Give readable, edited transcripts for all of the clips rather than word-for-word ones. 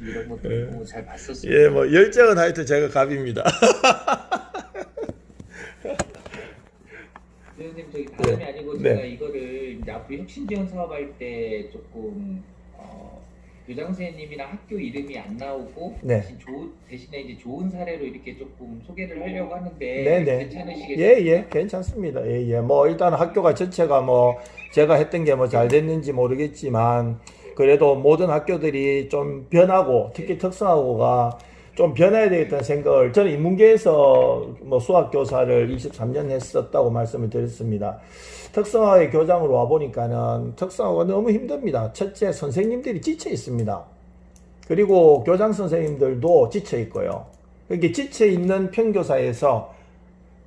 이런 것도 너무 잘 봤었습니다. 예, 뭐 열정은 하여튼 제가 갑입니다. 위원님 저기 다름이 아니고 네. 제가 이거를 이제 앞으로 혁신지원 사업할 때 조금 교장 선생님이나 학교 이름이 안 나오고 네. 대신에 이제 좋은 사례로 이렇게 조금 소개를 하려고 하는데 네네. 괜찮으시겠어요? 예, 괜찮습니다. 예. 뭐 일단 학교가 전체가 뭐 제가 했던 게 뭐 잘 됐는지 모르겠지만 그래도 모든 학교들이 좀 변하고 특히 특성화고가 좀 변해야 되겠다는 생각을 저는 인문계에서 뭐 수학 교사를 23년 했었다고 말씀을 드렸습니다. 특성화의 교장으로 와 보니까는 특성화가 너무 힘듭니다. 첫째, 선생님들이 지쳐 있습니다. 그리고 교장 선생님들도 지쳐 있고요. 이렇게 지쳐 있는 평교사에서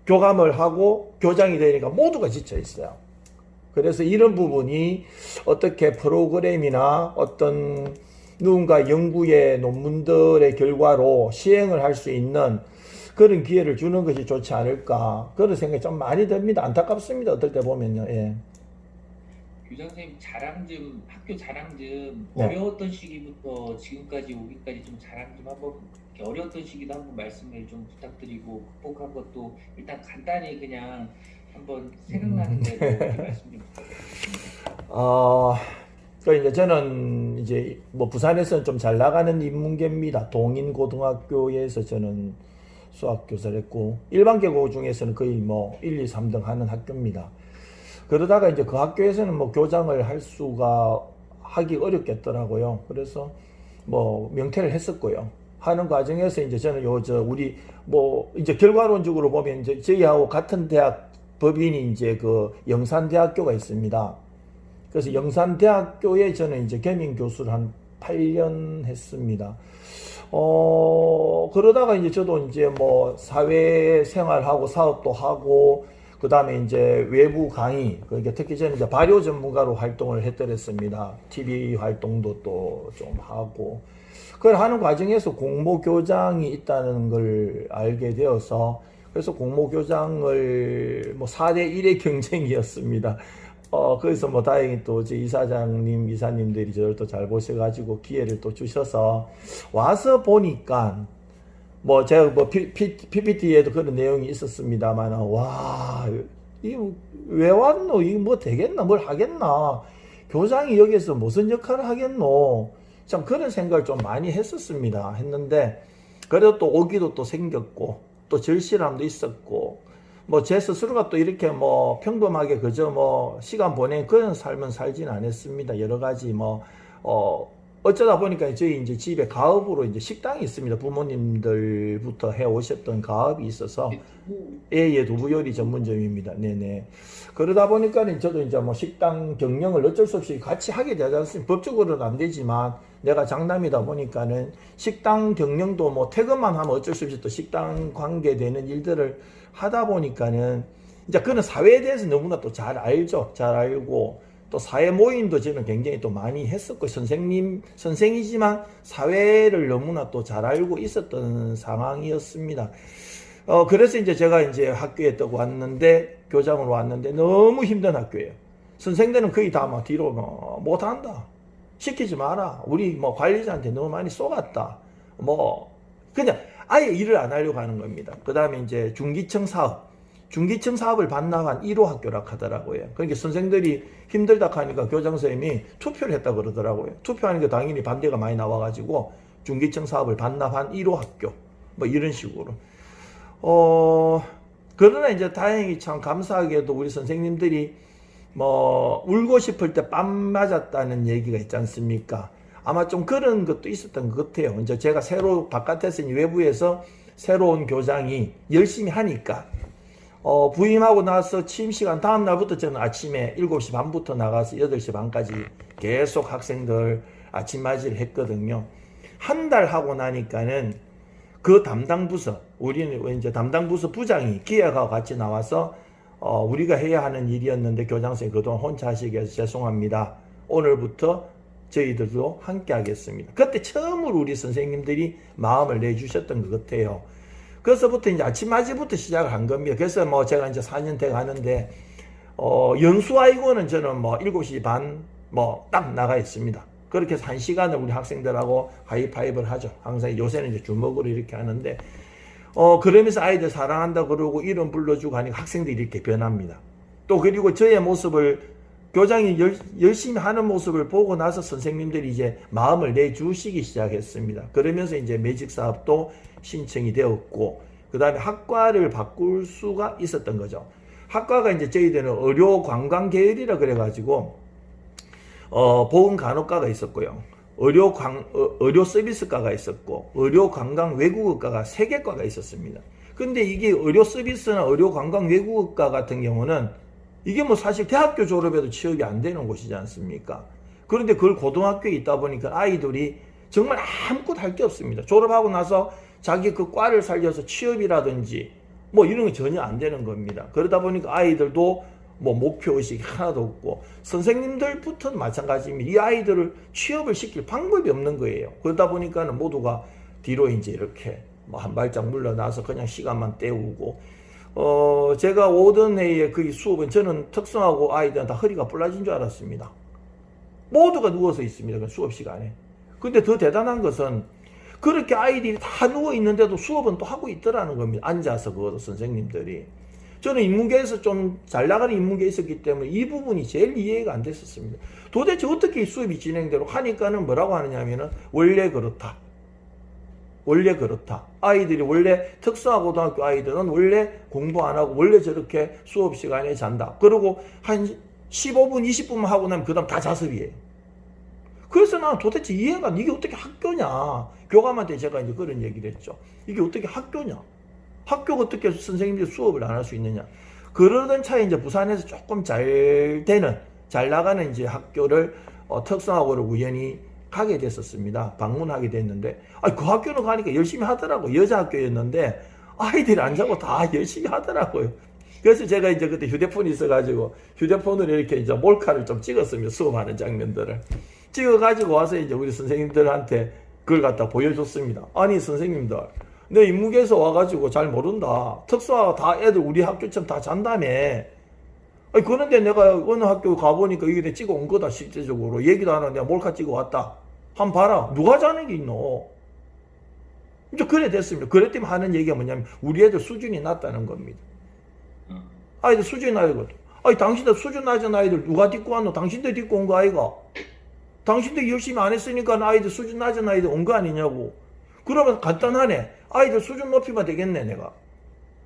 교감을 하고 교장이 되니까 모두가 지쳐 있어요. 그래서 이런 부분이 어떻게 프로그램이나 어떤 누군가 연구의 논문들의 결과로 시행을 할 수 있는 그런 기회를 주는 것이 좋지 않을까 그런 생각이 좀 많이 듭니다. 안타깝습니다. 어떨 때 보면요. 예. 교장 선생님 자랑 좀 학교 자랑 좀 네. 어려웠던 시기부터 지금까지 오기까지 좀 자랑 좀 한번 이렇게 어려웠던 시기도 한번 말씀을 좀 부탁드리고 극복한 것도 일단 간단히 그냥 한번 생각나는 대로 이렇게 말씀 좀 부탁드립니다. 그 이제 저는 이제 뭐 부산에서는 좀 잘 나가는 인문계입니다. 동인고등학교에서 저는 수학 교사를 했고 일반계고 중에서는 거의 뭐 1, 2, 3등 하는 학교입니다. 그러다가 이제 그 학교에서는 뭐 교장을 할 수가 하기 어렵겠더라고요. 그래서 뭐 명퇴를 했었고요. 하는 과정에서 이제 저는 우리 뭐 이제 결과론적으로 보면 이제 저희하고 같은 대학 법인이 이제 그 영산대학교가 있습니다. 그래서 영산대학교에 저는 이제 겸임 교수를 한 8년 했습니다. 그러다가 이제 저도 이제 뭐 사회생활하고 사업도 하고, 그 다음에 이제 외부 강의, 그러니까 특히 저는 이제 발효 전문가로 활동을 했더랬습니다. TV 활동도 또 좀 하고. 그걸 하는 과정에서 공모교장이 있다는 걸 알게 되어서, 그래서 공모교장을 뭐 4대1의 경쟁이었습니다. 그래서 뭐 다행히 또 제 이사장님, 이사님들이 저를 또 잘 보셔가지고 기회를 또 주셔서 와서 보니까 뭐 제가 뭐 PPT에도 그런 내용이 있었습니다만, 와, 이거 왜 왔노? 이거 뭐 되겠나? 뭘 하겠나? 교장이 여기서 무슨 역할을 하겠노? 참 그런 생각을 좀 많이 했는데, 그래도 또 오기도 또 생겼고, 또 절실함도 있었고, 뭐 제 스스로가 또 이렇게 뭐 평범하게 그저 뭐 시간 보낸 그런 삶은 살진 않았습니다. 여러 가지 뭐 어쩌다 보니까 저희 이제 집에 가업으로 이제 식당이 있습니다. 부모님들부터 해 오셨던 가업이 있어서 예, 두부 요리 전문점입니다. 네네. 그러다 보니까 저도 이제 뭐 식당 경영을 어쩔 수 없이 같이 하게 되지 않습니까? 법적으로는 안 되지만 내가 장남이다 보니까는 식당 경영도 뭐 퇴근만 하면 어쩔 수 없이 또 식당 관계되는 일들을 하다 보니까는 이제 그런 사회에 대해서 너무나 또 잘 알죠. 잘 알고 또 사회 모임도 저는 굉장히 또 많이 했었고 선생이지만 사회를 너무나 또 잘 알고 있었던 상황이었습니다. 그래서 이제 제가 이제 학교에 또 왔는데 교장으로 왔는데 너무 힘든 학교예요. 선생들은 거의 다 막 뒤로 뭐 못한다. 시키지 마라. 우리 뭐 관리자한테 너무 많이 쏘갔다. 뭐 그냥 아예 일을 안 하려고 하는 겁니다. 그 다음에 이제 중기청 사업을 반납한 1호 학교라 하더라고요. 그러니까 선생들이 힘들다 하니까 교장 선생님이 투표를 했다 그러더라고요. 투표하니까 당연히 반대가 많이 나와가지고 중기청 사업을 반납한 1호 학교 뭐 이런 식으로. 그러나 이제 다행히 참 감사하게도 우리 선생님들이 뭐 울고 싶을 때 뺨 맞았다는 얘기가 있지 않습니까? 아마 좀 그런 것도 있었던 것 같아요. 이제 제가 새로 바깥에서 외부에서 새로운 교장이 열심히 하니까 부임하고 나서 취임 시간 다음 날부터 저는 아침에 7시 반부터 나가서 8시 반까지 계속 학생들 아침 맞이를 했거든요. 한 달 하고 나니까는 그 담당 부서, 우리는 이제 담당 부서 부장이 기획하고 같이 나와서 우리가 해야 하는 일이었는데 교장 선생님 그동안 혼자 하시게 해서 죄송합니다. 오늘부터 저희들도 함께 하겠습니다. 그때 처음으로 우리 선생님들이 마음을 내주셨던 것 같아요. 그래서부터 이제 아침 맞이부터 시작을 한 겁니다. 그래서 뭐 제가 이제 4년 돼 가는데, 연수아이고는 저는 뭐 7시 반 뭐 딱 나가 있습니다. 그렇게 해서 1시간을 우리 학생들하고 하이파이브를 하죠. 항상 요새는 이제 주먹으로 이렇게 하는데, 그러면서 아이들 사랑한다 그러고 이름 불러주고 하니까 학생들이 이렇게 변합니다. 또 그리고 저의 모습을 교장이 열심히 하는 모습을 보고 나서 선생님들이 이제 마음을 내주시기 시작했습니다. 그러면서 이제 매직 사업도 신청이 되었고, 그 다음에 학과를 바꿀 수가 있었던 거죠. 학과가 이제 저희들은 의료 관광 계열이라 그래가지고, 보건 간호과가 있었고요. 의료 서비스과가 있었고, 의료 관광 외국어과가 3개과가 있었습니다. 근데 이게 의료 서비스나 의료 관광 외국어과 같은 경우는 이게 뭐 사실 대학교 졸업에도 취업이 안 되는 곳이지 않습니까? 그런데 그걸 고등학교에 있다 보니까 아이들이 정말 아무것도 할 게 없습니다. 졸업하고 나서 자기 그 과를 살려서 취업이라든지 뭐 이런 게 전혀 안 되는 겁니다. 그러다 보니까 아이들도 뭐 목표의식이 하나도 없고, 선생님들부터는 마찬가지입니다. 이 아이들을 취업을 시킬 방법이 없는 거예요. 그러다 보니까는 모두가 뒤로 이제 이렇게 뭐 한 발짝 물러나서 그냥 시간만 때우고, 제가 오던 해에 그 수업은 저는 특성하고 아이들은 다 허리가 부러진 줄 알았습니다. 모두가 누워서 있습니다. 수업 시간에. 근데 더 대단한 것은 그렇게 아이들이 다 누워 있는데도 수업은 또 하고 있더라는 겁니다. 앉아서 그것도 선생님들이. 저는 인문계에서 좀 잘 나가는 인문계에 있었기 때문에 이 부분이 제일 이해가 안 됐었습니다. 도대체 어떻게 이 수업이 진행되고 하니까는 뭐라고 하느냐면은 원래 그렇다. 원래 그렇다. 아이들이 원래 특성화고등학교 아이들은 원래 공부 안 하고 원래 저렇게 수업 시간에 잔다. 그리고 한 15분, 20분만 하고 나면 그 다음 다 자습이에요. 그래서 난 도대체 이해가 안 돼. 이게 어떻게 학교냐. 교감한테 제가 이제 그런 얘기를 했죠. 이게 어떻게 학교냐. 학교가 어떻게 선생님들이 수업을 안 할 수 있느냐. 그러던 차에 이제 부산에서 조금 잘 나가는 이제 학교를 특성화고를 우연히 가게 됐었습니다. 방문하게 됐는데, 그 학교는 가니까 열심히 하더라고요. 여자 학교였는데, 아이들이 안 자고 다 열심히 하더라고요. 그래서 제가 이제 그때 휴대폰이 있어가지고, 휴대폰으로 이렇게 이제 몰카를 좀 찍었습니다. 수업하는 장면들을. 찍어가지고 와서 이제 우리 선생님들한테 그걸 갖다 보여줬습니다. 아니, 선생님들, 내 인문계에서 와가지고 잘 모른다. 특수화 다 애들 우리 학교처럼 다 잔다며. 그런데 내가 어느 학교 가보니까 이게 찍어 온 거다, 실제적으로. 얘기도 안 하고 내가 몰카 찍어 왔다. 한번 봐라. 누가 자는 게 있노? 이제 그래 됐습니다. 그래 때문에 하는 얘기가 뭐냐면, 우리 애들 수준이 낮다는 겁니다. 아이들 수준이 낮거든. 당신들 수준 낮은 아이들 누가 딛고 왔노? 당신들 딛고 온 거 아이가? 당신들 열심히 안 했으니까 아이들 수준 낮은 아이들 온 거 아니냐고. 그러면 간단하네. 아이들 수준 높이면 되겠네, 내가.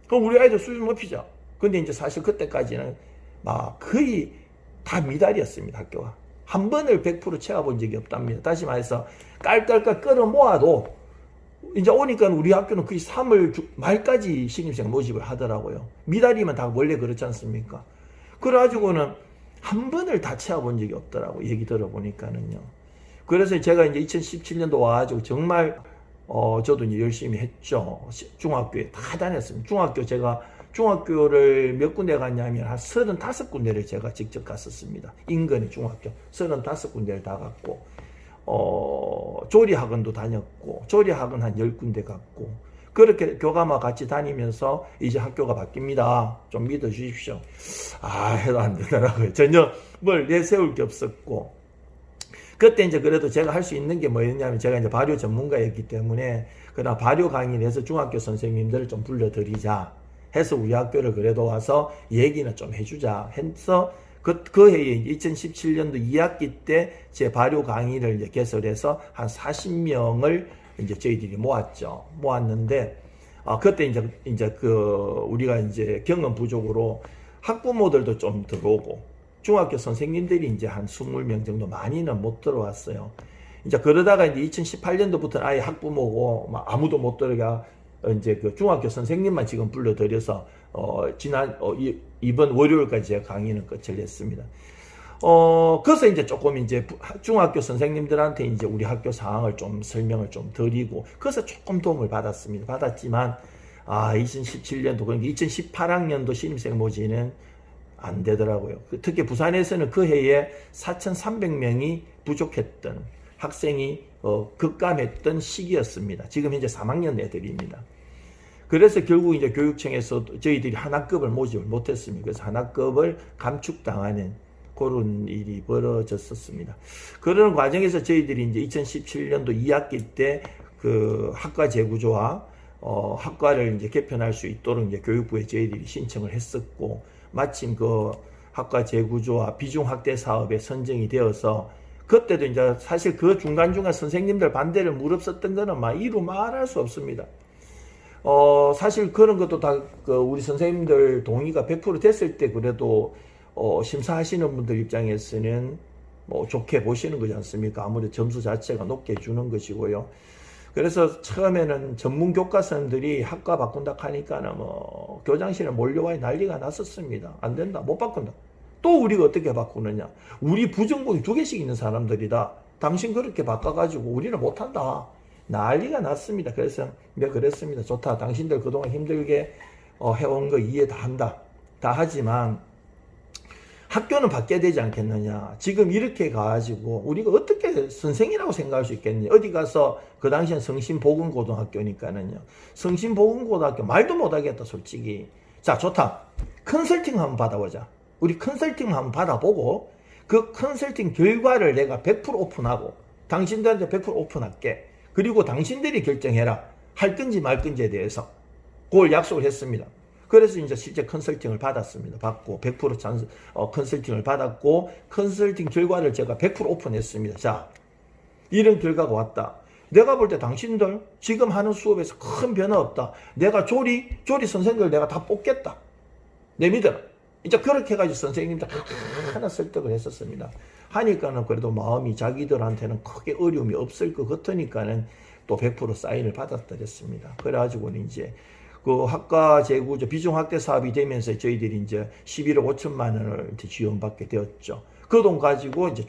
그럼 우리 아이들 수준 높이자. 근데 이제 사실 그때까지는 막 거의 다 미달이었습니다, 학교가. 한 번을 100% 채워본 적이 없답니다. 다시 말해서 깔깔깔 끌어 모아도 이제 오니까 우리 학교는 거의 3월 말까지 신입생 모집을 하더라고요. 미달이면 다 원래 그렇지 않습니까? 그래가지고는 한 번을 다 채워본 적이 없더라고요. 얘기 들어보니까는요. 그래서 제가 이제 2017년도 와가지고 정말 저도 이제 열심히 했죠. 중학교에 다 다녔습니다. 제가 중학교를 몇 군데 갔냐면 한 35군데를 제가 직접 갔었습니다. 인근의 중학교 35군데를 다 갔고, 조리학원도 다녔고, 조리학원 한 10군데 갔고, 그렇게 교감과 같이 다니면서 이제 학교가 바뀝니다. 좀 믿어주십시오. 해도 안 되더라고요. 전혀 뭘 내세울 게 없었고, 그때 이제 그래도 제가 할 수 있는 게 뭐였냐면, 제가 이제 발효 전문가였기 때문에, 그러나 발효 강의를 해서 중학교 선생님들을 좀 불러드리자 해서 우리 학교를 그래도 와서 얘기는 좀 해주자 해서 그 해에 2017년도 2학기 때 제 발효 강의를 이제 개설해서 한 40명을 이제 저희들이 모았는데, 그때 이제 우리가 이제 경험 부족으로 학부모들도 좀 들어오고, 중학교 선생님들이 이제 한 20명 정도, 많이는 못 들어왔어요. 이제 그러다가 이제 2018년도부터 아예 학부모고, 아무도 못 들어가, 이제 그 중학교 선생님만 지금 불러들여서, 이번 월요일까지 제가 강의는 끝을 냈습니다. 그래서 이제 조금 이제 중학교 선생님들한테 이제 우리 학교 상황을 좀 설명을 좀 드리고, 그래서 조금 도움을 받았지만, 2017년도, 그러니까 2018학년도 신입생 모집은 안 되더라고요. 특히 부산에서는 그 해에 4,300명이 부족했던 학생이 급감했던 시기였습니다. 지금 현재 3학년 애들입니다. 그래서 결국 이제 교육청에서 저희들이 한 학급을 모집을 못했습니다. 그래서 한 학급을 감축당하는 그런 일이 벌어졌었습니다. 그런 과정에서 저희들이 이제 2017년도 2학기 때 그 학과 재구조와 학과를 이제 개편할 수 있도록 이제 교육부에 저희들이 신청을 했었고, 마침 그 학과 재구조와 비중 확대 사업에 선정이 되어서, 그때도 이제 사실 그 중간중간 선생님들 반대를 무릅썼던 거는 막 이루 말할 수 없습니다. 사실 그런 것도 다 그 우리 선생님들 동의가 100% 됐을 때 그래도 심사하시는 분들 입장에서는 뭐 좋게 보시는 거지 않습니까? 아무래도 점수 자체가 높게 주는 것이고요. 그래서 처음에는 전문 교과서들이 학과 바꾼다 하니까는 뭐 교장실에 몰려와 난리가 났었습니다. 안 된다, 못 바꾼다. 또 우리가 어떻게 바꾸느냐? 우리 부정복이 2개씩 있는 사람들이다. 당신 그렇게 바꿔가지고 우리는 못한다. 난리가 났습니다. 그래서 내가 그랬습니다. 좋다. 당신들 그동안 힘들게 해온 거 이해 다 한다. 다 하지만 학교는 바뀌어야 되지 않겠느냐. 지금 이렇게 가가지고 우리가 어떻게 선생이라고 생각할 수 있겠느냐. 어디 가서 그 당시엔 성심보건고등학교니까는요. 성심보건고등학교 말도 못하겠다 솔직히. 자, 좋다. 컨설팅 한번 받아보자. 우리 컨설팅 한번 받아보고 그 컨설팅 결과를 내가 100% 오픈하고 당신들한테 100% 오픈할게. 그리고 당신들이 결정해라. 할 건지 말 건지에 대해서. 그걸 약속을 했습니다. 그래서 이제 실제 컨설팅을 받았습니다. 받고 100% 컨설팅을 받았고 컨설팅 결과를 제가 100% 오픈했습니다. 자, 이런 결과가 왔다. 내가 볼 때 당신들 지금 하는 수업에서 큰 변화 없다. 내가 조리 선생님들 내가 다 뽑겠다. 내 믿어라. 이제 그렇게 해가지고 선생님들 하나 설득을 했었습니다. 하니까는 그래도 마음이 자기들한테는 크게 어려움이 없을 것 같으니까는 또 100% 사인을 받았더랬습니다. 그래가지고는 이제 그 학과 재구조 비중 확대 사업이 되면서 저희들이 이제 11억 5천만 원을 지원받게 되었죠. 그 돈 가지고 이제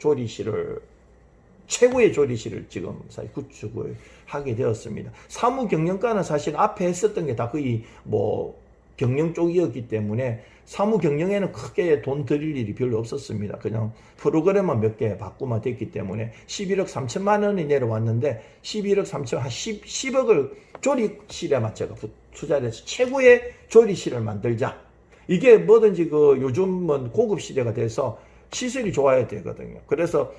최고의 조리실을 지금 사실 구축을 하게 되었습니다. 사무 경영과는 사실 앞에 했었던 게 다 거의 뭐 경영 쪽이었기 때문에 사무 경영에는 크게 돈 들일 일이 별로 없었습니다. 그냥 프로그램만 몇 개 바꾸면 됐기 때문에 11억 3천만 원이 내려왔는데 11억 3천 한 10억을 조리실에만 제가 투자를 해서 최고의 조리실을 만들자. 이게 뭐든지 그 요즘은 고급 시대가 돼서 시설이 좋아야 되거든요. 그래서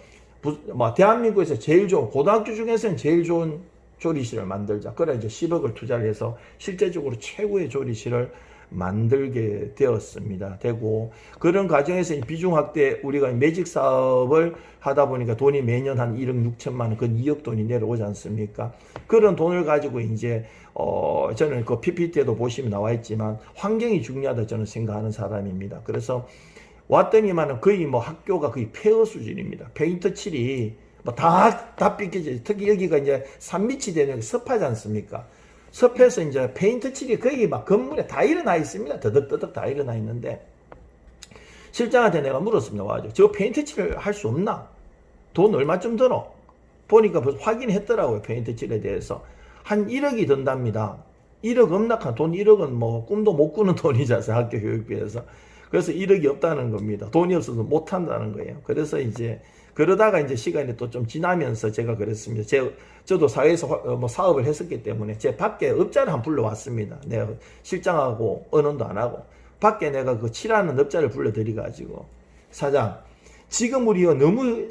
대한민국에서 제일 좋은 고등학교 중에서는 제일 좋은 조리실을 만들자. 그래 이제 10억을 투자를 해서 실제적으로 최고의 조리실을 만들게 되었습니다. 되고 그런 과정에서 비중 확대 우리가 매직 사업을 하다 보니까 돈이 매년 한 1억 6천만 원, 그 2억 돈이 내려오지 않습니까? 그런 돈을 가지고 이제 저는 그 PPT에도 보시면 나와 있지만 환경이 중요하다 저는 생각하는 사람입니다. 그래서 왔더니만은 거의 뭐 학교가 거의 폐허 수준입니다. 페인트 칠이 뭐 다 삐끗이 특히 여기가 이제 산밑이 되는 습하지 않습니까? 섭해서 이제 페인트 칠이 거의 막 건물에 다 일어나 있습니다. 더덕더덕 다 일어나 있는데 실장한테 내가 물었습니다. 와가지고 저 페인트 칠을 할 수 없나? 돈 얼마쯤 들어? 보니까 벌써 확인했더라고요. 페인트 칠에 대해서 한 1억이 든답니다. 1억 없나카 돈 1억은 뭐 꿈도 못 꾸는 돈이잖아요. 학교 교육비에서. 그래서 1억이 없다는 겁니다. 돈이 없어서 못 한다는 거예요. 그래서 이제 그러다가 이제 시간이 또 좀 지나면서 제가 그랬습니다. 저도 사회에서 뭐 사업을 했었기 때문에 제 밖에 업자를 한 불러왔습니다. 내가 실장하고 언언도 안 하고 밖에 내가 그 칠하는 업자를 불러들이가지고 사장 지금 우리 너무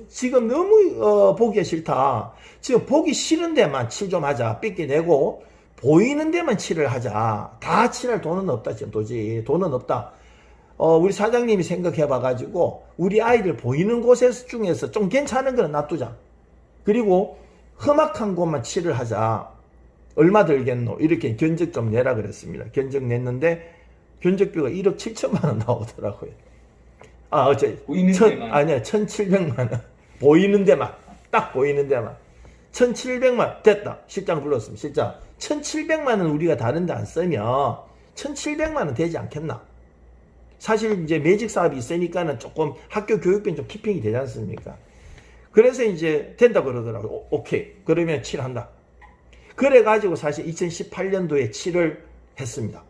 보기 싫다. 지금 보기 싫은 데만 칠 좀 하자. 삐끼내고 보이는 데만 칠을 하자. 다 칠할 돈은 없다. 지금 도저히 돈은 없다. 우리 사장님이 생각해봐가지고 우리 아이들 보이는 곳에서 중에서 좀 괜찮은 거는 놔두자. 그리고 험악한 곳만 칠을 하자. 얼마 들겠노? 이렇게 견적 좀 내라 그랬습니다. 견적 냈는데 견적비가 1억 7천만 원 나오더라고요. 보이는 데만? 아니야 1,700만 원. 보이는 데만. 딱 보이는 데만. 1,700만 됐다. 실장 불렀습니다. 실장 1,700만 원 우리가 다른 데 안 쓰면 1,700만 원 되지 않겠나? 사실 이제 매직 사업이 있으니까는 조금 학교 교육비는 좀 키핑이 되지 않습니까? 그래서 이제 된다 그러더라고요. 오케이. 그러면 칠한다. 그래가지고 사실 2018년도에 칠을 했습니다.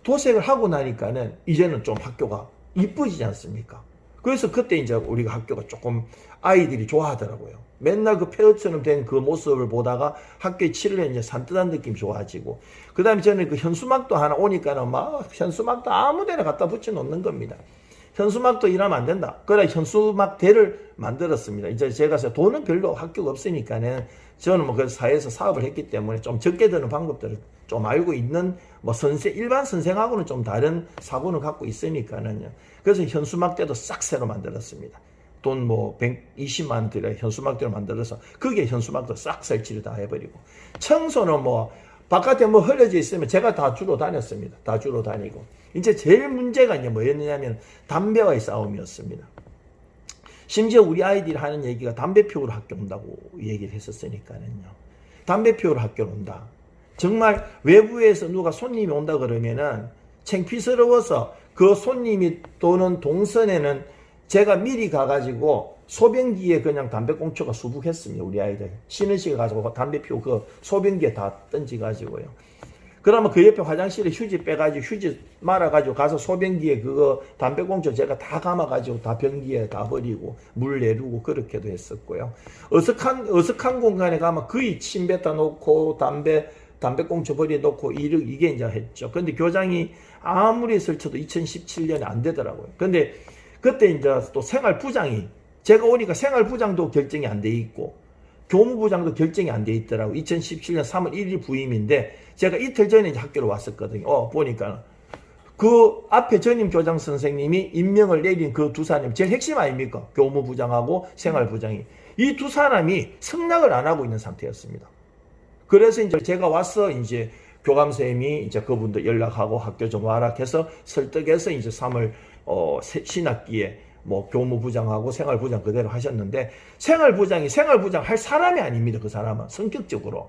도색을 하고 나니까는 이제는 좀 학교가 이쁘지지 않습니까? 그래서 그때 이제 우리가 학교가 조금 아이들이 좋아하더라고요. 맨날 그 폐허처럼 된 그 모습을 보다가 학교에 칠을 이제 산뜻한 느낌 좋아지고. 그 다음에 저는 그 현수막도 하나 오니까는 막 현수막도 아무 데나 갖다 붙여 놓는 겁니다. 현수막도 일하면 안 된다. 그래 현수막대를 만들었습니다. 이제 제가 돈은 별로 학교가 없으니까는 저는 뭐 그 사회에서 사업을 했기 때문에 좀 적게 드는 방법들을 좀 알고 있는 뭐 일반 선생하고는 좀 다른 사고는 갖고 있으니까는요. 그래서 현수막대도 싹 새로 만들었습니다. 돈 뭐 120만 원 들여 현수막대를 만들어서 거기에 현수막도 싹 설치를 다 해버리고, 청소는 뭐 바깥에 뭐 흘려져 있으면 제가 다 주로 다녔습니다. 다 주로 다니고, 이제 제일 문제가 이제 뭐였냐면 담배와의 싸움이었습니다. 심지어 우리 아이들이 하는 얘기가 담배 피우러 학교 온다고 얘기를 했었으니까는요. 담배 피우러 학교 온다. 정말 외부에서 누가 손님이 온다 그러면은 창피스러워서 그 손님이 또는 동선에는 제가 미리 가가지고 소변기에 그냥 담배꽁초가 수북했습니다. 우리 아이들 쉬는 시간에 가지고 담배 피우고 그 소변기에 다 던지가지고요. 그러면 그 옆에 화장실에 휴지 빼가지고 휴지 말아가지고 가서 소변기에 그거 담배꽁초 제가 다 감아가지고 다 변기에 다 버리고 물 내두고 그렇게도 했었고요. 어색한 공간에 가면 거의 침 뱉어 놓고 담배꽁초 버려 놓고 이게 이제 했죠. 근데 교장이 아무리 설쳐도 2017년에 안 되더라고요. 근데 그때 이제 또 생활부장이 제가 오니까 생활부장도 결정이 안 돼 있고 교무부장도 결정이 안 돼 있더라고. 2017년 3월 1일 부임인데 제가 이틀 전에 이제 학교로 왔었거든요. 보니까 그 앞에 전임 교장 선생님이 임명을 내린 그 두 사람 제일 핵심 아닙니까? 교무부장하고 생활부장이 이 두 사람이 승낙을 안 하고 있는 상태였습니다. 그래서 이제 제가 와서 이제 교감선생님이 이제 그분도 연락하고 학교 좀 와라 해서 설득해서 이제 3월 신학기에 뭐 교무부장하고 생활부장 그대로 하셨는데, 생활부장 할 사람이 아닙니다. 그 사람은 성격적으로.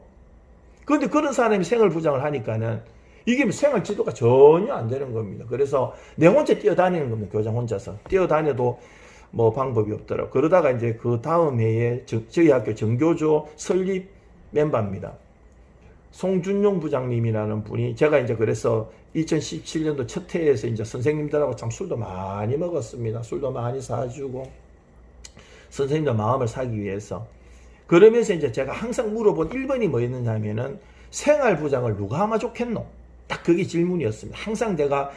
그런데 그런 사람이 생활부장을 하니까는 이게 생활지도가 전혀 안 되는 겁니다. 그래서 내 혼자 뛰어다니는 겁니다. 교장 혼자서 뛰어다녀도 뭐 방법이 없더라고. 그러다가 이제 그 다음 해에 저희 학교 정교조 설립 멤버입니다. 송준용 부장님이라는 분이, 제가 이제 그래서 2017년도 첫 해에서 이제 선생님들하고 참 술도 많이 먹었습니다. 술도 많이 사주고 선생님들 마음을 사기 위해서. 그러면서 이제 제가 항상 물어본 1번이 뭐였느냐면은 생활부장을 누가 하면 좋겠노? 딱 그게 질문이었습니다. 항상 내가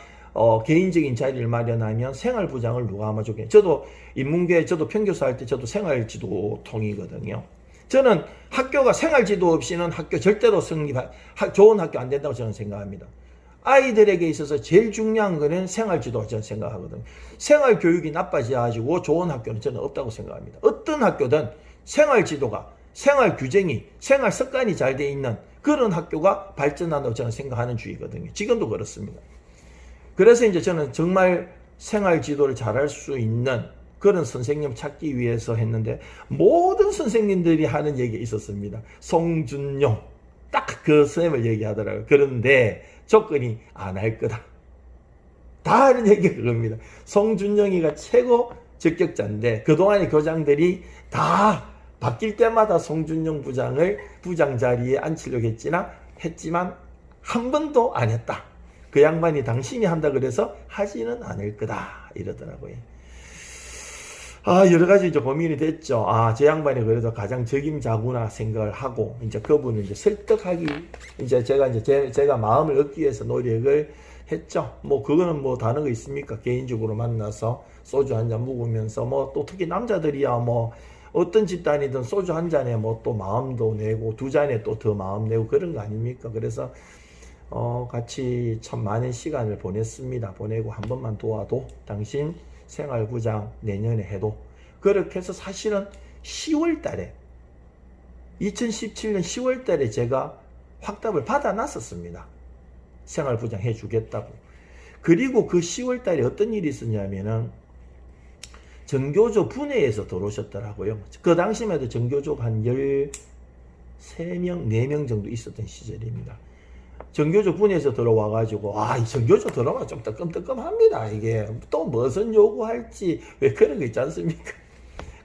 개인적인 자리를 마련하면 생활부장을 누가 하면 좋겠노? 저도 인문계, 저도 평교사 할 때 저도 생활지도통이거든요. 저는 학교가 생활지도 없이는 학교 절대로 좋은 학교 안 된다고 저는 생각합니다. 아이들에게 있어서 제일 중요한 거는 생활지도가 저는 생각하거든요. 생활교육이 나빠져가지고 좋은 학교는 저는 없다고 생각합니다. 어떤 학교든 생활지도가, 생활규정이, 생활습관이 잘 돼 있는 그런 학교가 발전한다고 저는 생각하는 주의거든요. 지금도 그렇습니다. 그래서 이제 저는 정말 생활지도를 잘할 수 있는 그런 선생님 찾기 위해서 했는데, 모든 선생님들이 하는 얘기가 있었습니다. 송준용, 딱 그 선생님을 얘기하더라고요. 그런데 조건이 안 할 거다. 다 하는 얘기가 그겁니다. 송준용이가 최고 적격자인데 그동안의 교장들이 다 바뀔 때마다 송준용 부장을 부장 자리에 앉히려고 했지만 한 번도 안 했다. 그 양반이 당신이 한다 그래서 하지는 않을 거다 이러더라고요. 여러 가지 이제 고민이 됐죠. 제 양반이 그래도 가장 적임자구나 생각을 하고, 이제 그분을 이제 설득하기, 이제 제가 마음을 얻기 위해서 노력을 했죠. 뭐, 그거는 뭐 다른 거 있습니까? 개인적으로 만나서 소주 한잔 먹으면서, 뭐, 또 특히 남자들이야 뭐, 어떤 집단이든 소주 한 잔에 뭐 또 마음도 내고, 두 잔에 또 더 마음 내고 그런 거 아닙니까? 그래서, 같이 참 많은 시간을 보냈습니다. 보내고 한 번만 도와도 당신 생활부장 내년에 해도. 그렇게 해서 사실은 10월 달에 2017년 10월 달에 제가 확답을 받아놨었습니다. 생활부장 해주겠다고. 그리고 그 10월 달에 어떤 일이 있었냐면은 정교조 분회에서 들어오셨더라고요. 그 당시만 해도 정교조가 한 13명, 4명 정도 있었던 시절입니다. 정교조 분에서 들어와가지고, 이 정교조 들어오면 좀 뜨끔뜨끔합니다. 이게 또 무슨 요구할지, 왜 그런 거 있지 않습니까?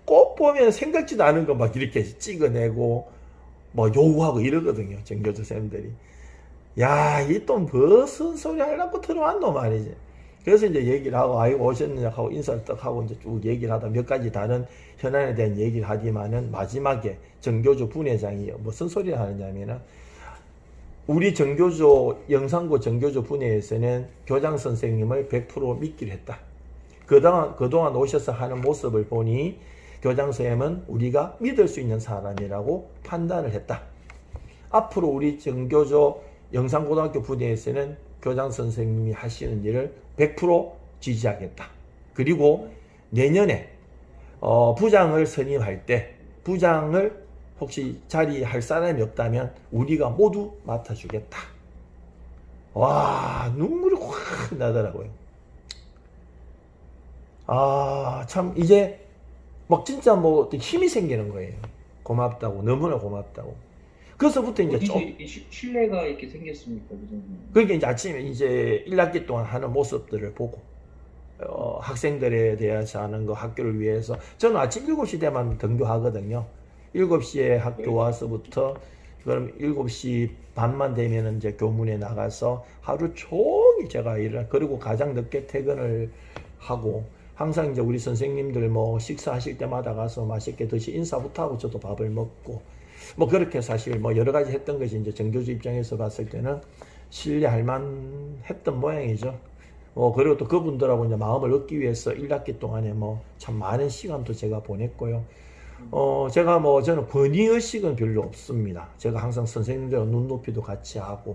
꼭 보면 생각지도 않은 거 막 이렇게 찍어내고, 뭐 요구하고 이러거든요. 정교조 쌤들이. 이 또 무슨 소리 하려고 들어왔노 말이지. 그래서 이제 얘기를 하고, 오셨느냐 하고 인사를 딱 하고 이제 쭉 얘기를 하다 몇 가지 다른 현안에 대한 얘기를 하지만은 마지막에 정교조 분회장이 무슨 소리를 하느냐면은, 우리 정교조, 영산고 정교조 분회에서는 교장 선생님을 100% 믿기로 했다. 그동안 오셔서 하는 모습을 보니 교장선생님은 우리가 믿을 수 있는 사람이라고 판단을 했다. 앞으로 우리 정교조 영산고등학교 부대에서는 교장 선생님이 하시는 일을 100% 지지하겠다. 그리고 내년에 부장을 선임할 때 부장을 혹시 자리할 사람이 없다면 우리가 모두 맡아주겠다. 와, 눈물이 확 나더라고요. 아, 참 이제 막 진짜 뭐 힘이 생기는 거예요. 고맙다고, 너무나 고맙다고. 그래서부터 이제 어디서 좀 이렇게 신뢰가 이렇게 생겼습니까, 교장님? 그러니까 이제 아침에 이제 1학기 동안 하는 모습들을 보고 학생들에 대해서 하는 거 학교를 위해서 저는 아침 7시 되면 등교하거든요. 7시에 학교 와서부터 그럼 7시 반만 되면 이제 교문에 나가서 하루 종일 제가 일을 그리고 가장 늦게 퇴근을 하고 항상 이제 우리 선생님들 뭐 식사하실 때마다 가서 맛있게 드시 인사부터 하고 저도 밥을 먹고 뭐 그렇게 사실 뭐 여러 가지 했던 것이 이제 정교주 입장에서 봤을 때는 신뢰할 만했던 모양이죠. 그리고 또 그분들하고 이제 마음을 얻기 위해서 1학기 동안에 뭐 참 많은 시간도 제가 보냈고요. 제가 뭐 저는 권위의식은 별로 없습니다. 제가 항상 선생님들과 눈높이도 같이 하고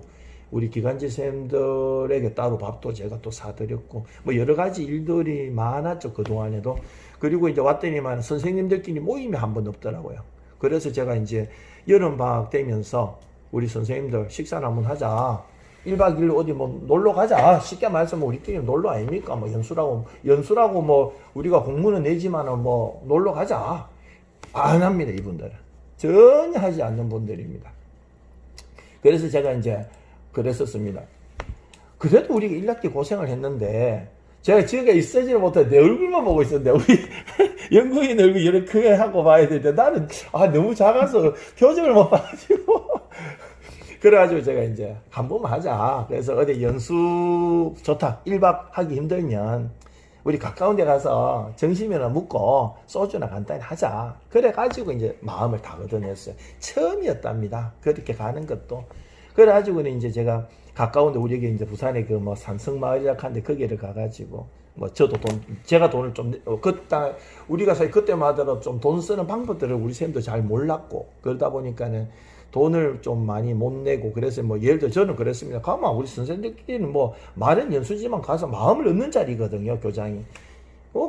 우리 기간제 선생님들에게 따로 밥도 제가 또 사드렸고 뭐 여러 가지 일들이 많았죠. 그동안에도. 그리고 이제 왔더니만 선생님들끼리 모임이 한 번 없더라고요. 그래서 제가 이제 여름방학 되면서 우리 선생님들 식사를 한번 하자. 1박 2일 어디 뭐 놀러 가자. 쉽게 말해서 우리끼리 놀러 아닙니까? 뭐 연수라고 뭐 우리가 공문은 내지만은 뭐 놀러 가자. 안 합니다, 이분들은. 전혀 하지 않는 분들입니다. 그래서 제가 이제 그랬었습니다. 그래도 우리가 1학기 고생을 했는데 제가 지금까지 있어지를 못해 내 얼굴만 보고 있었는데 우리 영국인 얼굴 이렇게 크게 하고 봐야 되는데 나는 너무 작아서 표정을 못 봐가지고 그래가지고 제가 이제 한 번만 하자. 그래서 어디 연수 좋다 1박 하기 힘들면 우리 가까운 데 가서 점심이나 먹고 소주나 간단히 하자. 그래가지고 이제 마음을 다 걷어냈어요. 처음이었답니다. 그렇게 가는 것도. 그래가지고는 이제 제가 가까운데 우리 이제 부산에 그 뭐 산성마을이라고 하는데 거기를 가가지고 뭐 저도 제가 돈을 좀 우리가 사실 그때만 하더라도 좀 돈 쓰는 방법들을 우리 쌤도 잘 몰랐고 그러다 보니까는 돈을 좀 많이 못 내고 그래서 뭐 예를 들어 저는 그랬습니다. 가만 우리 선생님들끼리는 뭐 말은 연수지만 가서 마음을 얻는 자리거든요. 교장이.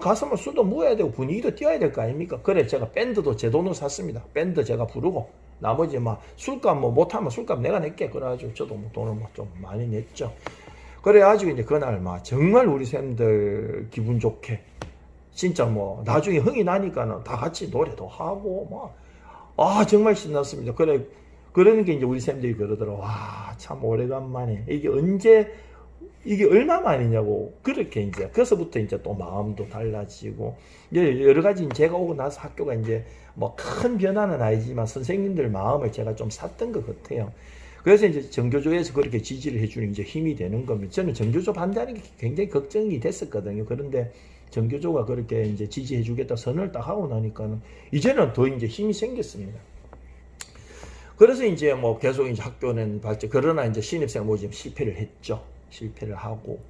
가서 뭐 술도 먹어야 되고 분위기도 띄워야 될 거 아닙니까? 그래 제가 밴드도 제 돈으로 샀습니다. 밴드 제가 부르고 나머지 막 술값 뭐 못하면 술값 내가 낼게. 그래가지고 저도 뭐 돈을 뭐 좀 많이 냈죠. 그래가지고 이제 그날 막 정말 우리 쌤들 기분 좋게 진짜 뭐 나중에 흥이 나니까는 다 같이 노래도 하고 막 정말 신났습니다. 그러는 게 이제 우리 쌤들이 그러더라고. 와, 참 오래간만에 이게 얼마 만이냐고 그렇게 이제 그래서부터 이제 또 마음도 달라지고 여러 가지 제가 오고 나서 학교가 이제 뭐 큰 변화는 아니지만 선생님들 마음을 제가 좀 샀던 것 같아요. 그래서 이제 정교조에서 그렇게 지지를 해주는 이제 힘이 되는 겁니다. 저는 정교조 반대하는 게 굉장히 걱정이 됐었거든요. 그런데 정교조가 그렇게 이제 지지해주겠다 선언을 딱 하고 나니까는 이제는 더 이제 힘이 생겼습니다. 그래서 이제 뭐 계속 이제 학교는 발전, 그러나 이제 신입생 모집 실패를 했죠. 실패를 하고,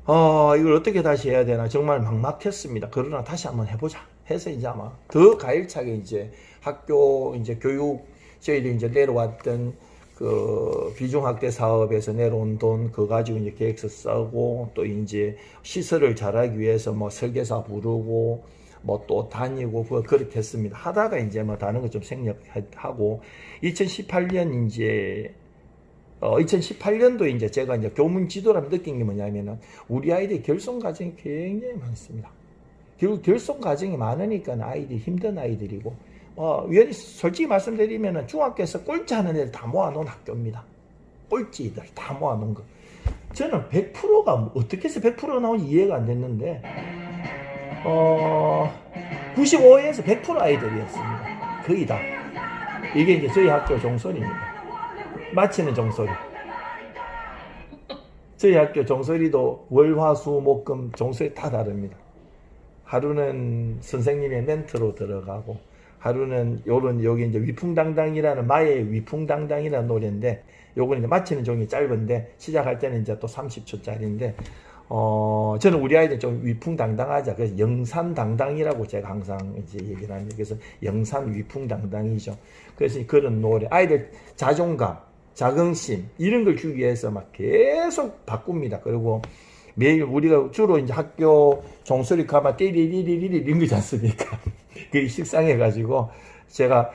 이걸 어떻게 다시 해야 되나 정말 막막했습니다. 그러나 다시 한번 해보자 해서 이제 아마 더 가열차게 이제 학교 이제 교육, 저희들이 이제 내려왔던 그 비중학대 사업에서 내려온 돈 그거 가지고 이제 계획서 쓰고 또 이제 시설을 잘하기 위해서 뭐 설계사 부르고 뭐 또 다니고 그렇게 했습니다. 하다가 이제 뭐 다른 거 좀 생략하고 2018년 이제 2018년도 이제 제가 이제 교문 지도라면 느낀 게 뭐냐면은 우리 아이들이 결손 과정이 굉장히 많습니다. 결손 과정이 많으니까 아이들이 힘든 아이들이고 위원이 솔직히 말씀드리면은 중학교에서 꼴찌 하는 애들 다 모아놓은 학교입니다. 꼴찌들 다 모아놓은 거. 저는 100%가 어떻게 해서 100%가 나온지 이해가 안 됐는데 95에서 100% 아이들이었습니다. 거의 다. 이게 이제 저희 학교 종소리입니다. 마치는 종소리. 저희 학교 종소리도 월, 화, 수, 목, 금 종소리 다 다릅니다. 하루는 선생님의 멘트로 들어가고 하루는 여기 이제 위풍당당이라는 마의 위풍당당이라는 노래인데 요거는 이제 마치는 종이 짧은데 시작할 때는 이제 또 30초짜리인데 저는 우리 아이들 좀 위풍당당하자. 그래서 영산당당이라고 제가 항상 이제 얘기를 합니다. 그래서 영산 위풍당당이죠. 그래서 그런 노래, 아이들 자존감, 자긍심, 이런 걸 주기 위해서 막 계속 바꿉니다. 그리고 매일 우리가 주로 이제 학교 종소리 가면 띠리리리리 이런 거지 않습니까? 그 식상해가지고 제가,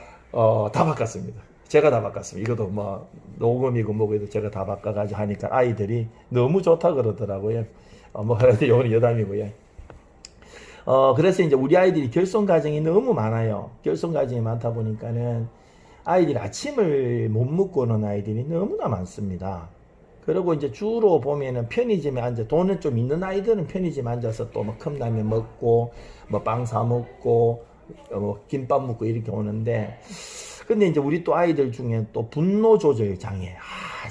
다 바꿨습니다. 제가 다 바꿨습니다. 이것도 뭐, 녹음이고 뭐고 해도 제가 다 바꿔가지고 하니까 아이들이 너무 좋다 그러더라고요. 뭐, 이거는 여담이고요. 그래서 이제 우리 아이들이 결손 과정이 너무 많아요. 결손 과정이 많다 보니까는 아이들이 아침을 못 먹고 오는 아이들이 너무나 많습니다. 그리고 이제 주로 보면은 편의점에 앉아, 돈은 좀 있는 아이들은 편의점에 앉아서 또 뭐 컵라면 먹고, 뭐 빵 사 먹고, 뭐 김밥 먹고 이렇게 오는데, 근데 이제 우리 또 아이들 중에 또 분노 조절 장애.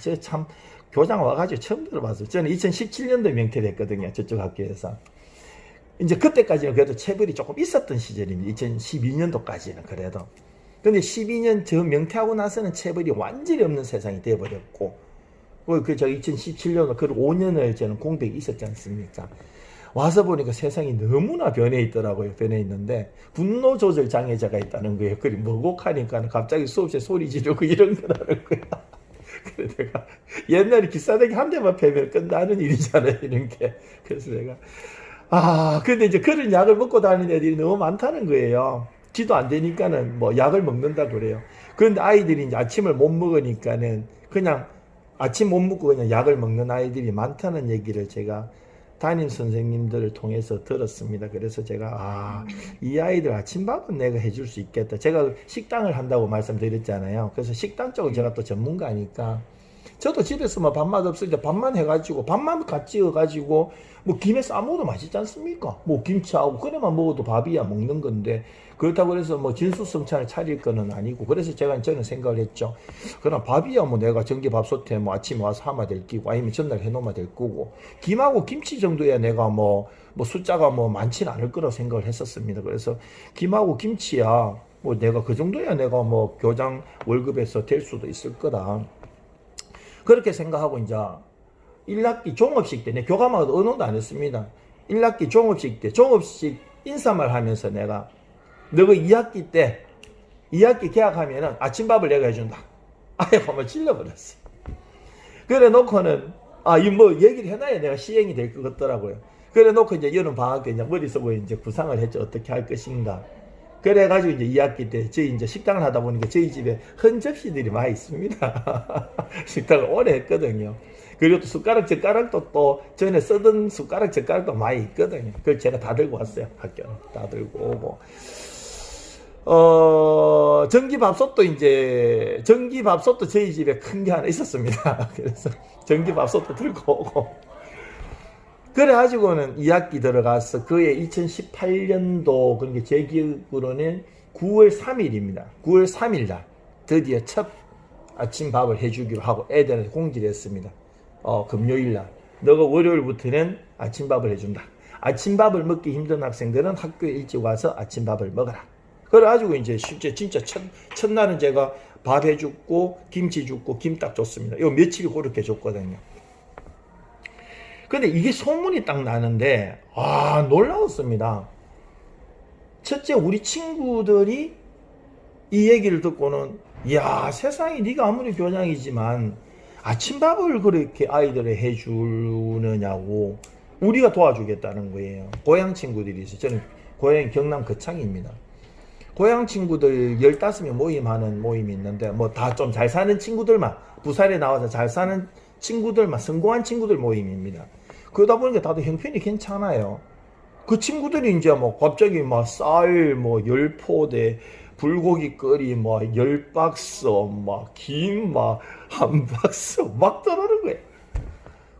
저 참, 교장 와가지고 처음 들어봤어요. 저는 2017년도에 명퇴됐거든요. 저쪽 학교에서. 이제 그때까지는 그래도 체벌이 조금 있었던 시절입니다. 2012년도까지는 그래도. 근데 12년 저 명퇴하고 나서는 체벌이 완전히 없는 세상이 되어버렸고, 저 2017년도 그 5년을 저는 공백이 있었지 않습니까? 와서 보니까 세상이 너무나 변해 있더라고요. 변해 있는데 분노 조절 장애자가 있다는 거예요. 그리고 뭐고 하니까 갑자기 수업시에 소리 지르고 이런 거라는 거야. 그래 내가 옛날에 기싸대기 한 대만 패면 끝나는 일이잖아요. 이런 게. 그래서 내가 근데 이제 그런 약을 먹고 다니는 애들이 너무 많다는 거예요. 지도 안 되니까는 뭐 약을 먹는다 그래요. 그런데 아이들이 이제 아침을 못 먹으니까는 그냥 아침 못 먹고 그냥 약을 먹는 아이들이 많다는 얘기를 제가 담임 선생님들을 통해서 들었습니다. 그래서 제가 이 아이들 아침밥은 내가 해줄 수 있겠다. 제가 식당을 한다고 말씀드렸잖아요. 그래서 식당 쪽은 제가 또 전문가니까 저도 집에서 뭐 밥맛 없을 때 밥만 해가지고 밥만 같이 넣어가지고 뭐 김에 싸먹어도 맛있지 않습니까? 뭐 김치하고 그래만 먹어도 밥이야 먹는 건데 그렇다고 해서 뭐 진수성찬을 차릴 거는 아니고 그래서 저는 생각을 했죠. 그럼 밥이야 뭐 내가 전기밥솥에 뭐 아침에 와서 하마 될 끼고 아니면 전날 해놓으면 될 거고 김하고 김치 정도야 내가 뭐 숫자가 뭐 많지는 않을 거라고 생각을 했었습니다. 그래서 김하고 김치야 뭐 내가 그 정도야 내가 뭐 교장 월급에서 될 수도 있을 거다. 그렇게 생각하고 이제 1학기 종업식 때, 내 교감하고도 언어도 안 했습니다. 1학기 종업식 때, 종업식 인사말 하면서 내가, 너가 2학기 때, 2학기 개학하면은 아침밥을 내가 해준다. 아예 한번 질러버렸어. 그래 놓고는, 이 뭐 얘기를 해놔야 내가 시행이 될 것 같더라고요. 그래 놓고 이제 여름 방학 때 이제 머릿속에 이제 구상을 했죠. 어떻게 할 것인가. 그래가지고 이제 2학기 때 저희 이제 식당을 하다 보니까 저희 집에 헌접시들이 많이 있습니다. 식당을 오래 했거든요. 그리고 또 숟가락 젓가락도 또 전에 쓰던 숟가락 젓가락도 많이 있거든요. 그걸 제가 다 들고 왔어요. 학교는 다 들고 오고 전기밥솥도 저희 집에 큰 게 하나 있었습니다. 그래서 전기밥솥도 들고 오고 그래가지고는 2학기 들어가서 그해 2018년도 그러니까 제 기억으로는 9월 3일입니다. 9월 3일 날 드디어 첫 아침밥을 해주기로 하고 애들한테 공지를 했습니다. 금요일 날 너가 월요일부터는 아침밥을 해준다. 아침밥을 먹기 힘든 학생들은 학교에 일찍 와서 아침밥을 먹어라. 그래가지고 이제 실제 진짜 첫날은 제가 밥 해줬고 김치 줬고 김 딱 줬습니다. 이거 며칠이 그렇게 줬거든요. 근데 이게 소문이 딱 나는데 놀라웠습니다. 첫째 우리 친구들이 이 얘기를 듣고는 야 세상에 네가 아무리 교장이지만 아침밥을 그렇게 아이들에 해주느냐고 우리가 도와주겠다는 거예요. 고향 친구들이 있어요. 저는 고향이 경남 거창입니다. 고향 친구들 15명 모임하는 모임이 있는데 뭐 다 좀 잘 사는 친구들만 부산에 나와서 잘 사는 친구들만 성공한 친구들 모임입니다. 그러다 보니까 다들 형편이 괜찮아요. 그 친구들이 이제 뭐 갑자기 막 쌀 뭐 10포대 불고기 끓이 뭐 10박스 막 김 막 한 박스 막 떠나는 거예요.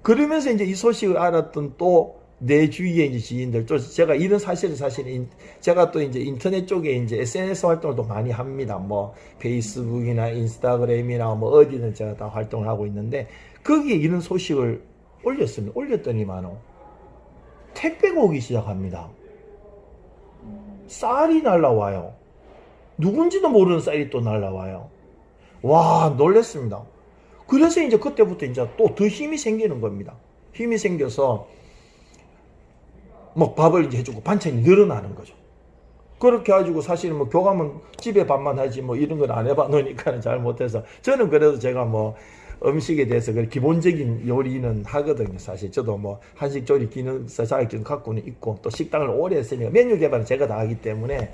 그러면서 이제 이 소식을 알았던 또 내 주위에 이제 지인들, 또 제가 이런 사실은 제가 또 이제 인터넷 쪽에 이제 SNS 활동을 또 많이 합니다. 뭐 페이스북이나 인스타그램이나 뭐 어디든 제가 다 활동을 하고 있는데 거기에 이런 소식을 올렸습니다. 올렸더니만은 택배가 오기 시작합니다. 쌀이 날라와요. 누군지도 모르는 쌀이 또 날라와요. 와, 놀랬습니다. 그래서 이제 그때부터 이제 또 더 힘이 생기는 겁니다. 힘이 생겨서 뭐 밥을 이제 해주고 반찬이 늘어나는 거죠. 그렇게 해가지고 사실은 뭐 교감은 집에 밥만 하지 뭐 이런 건 안 해봐 놓으니까는 잘 못해서 저는 그래도 제가 뭐 음식에 대해서 그 기본적인 요리는 하거든요. 사실 저도 뭐 한식 조리 기능사 자격증 갖고는 있고 또 식당을 오래 했으니까 메뉴 개발은 제가 다 하기 때문에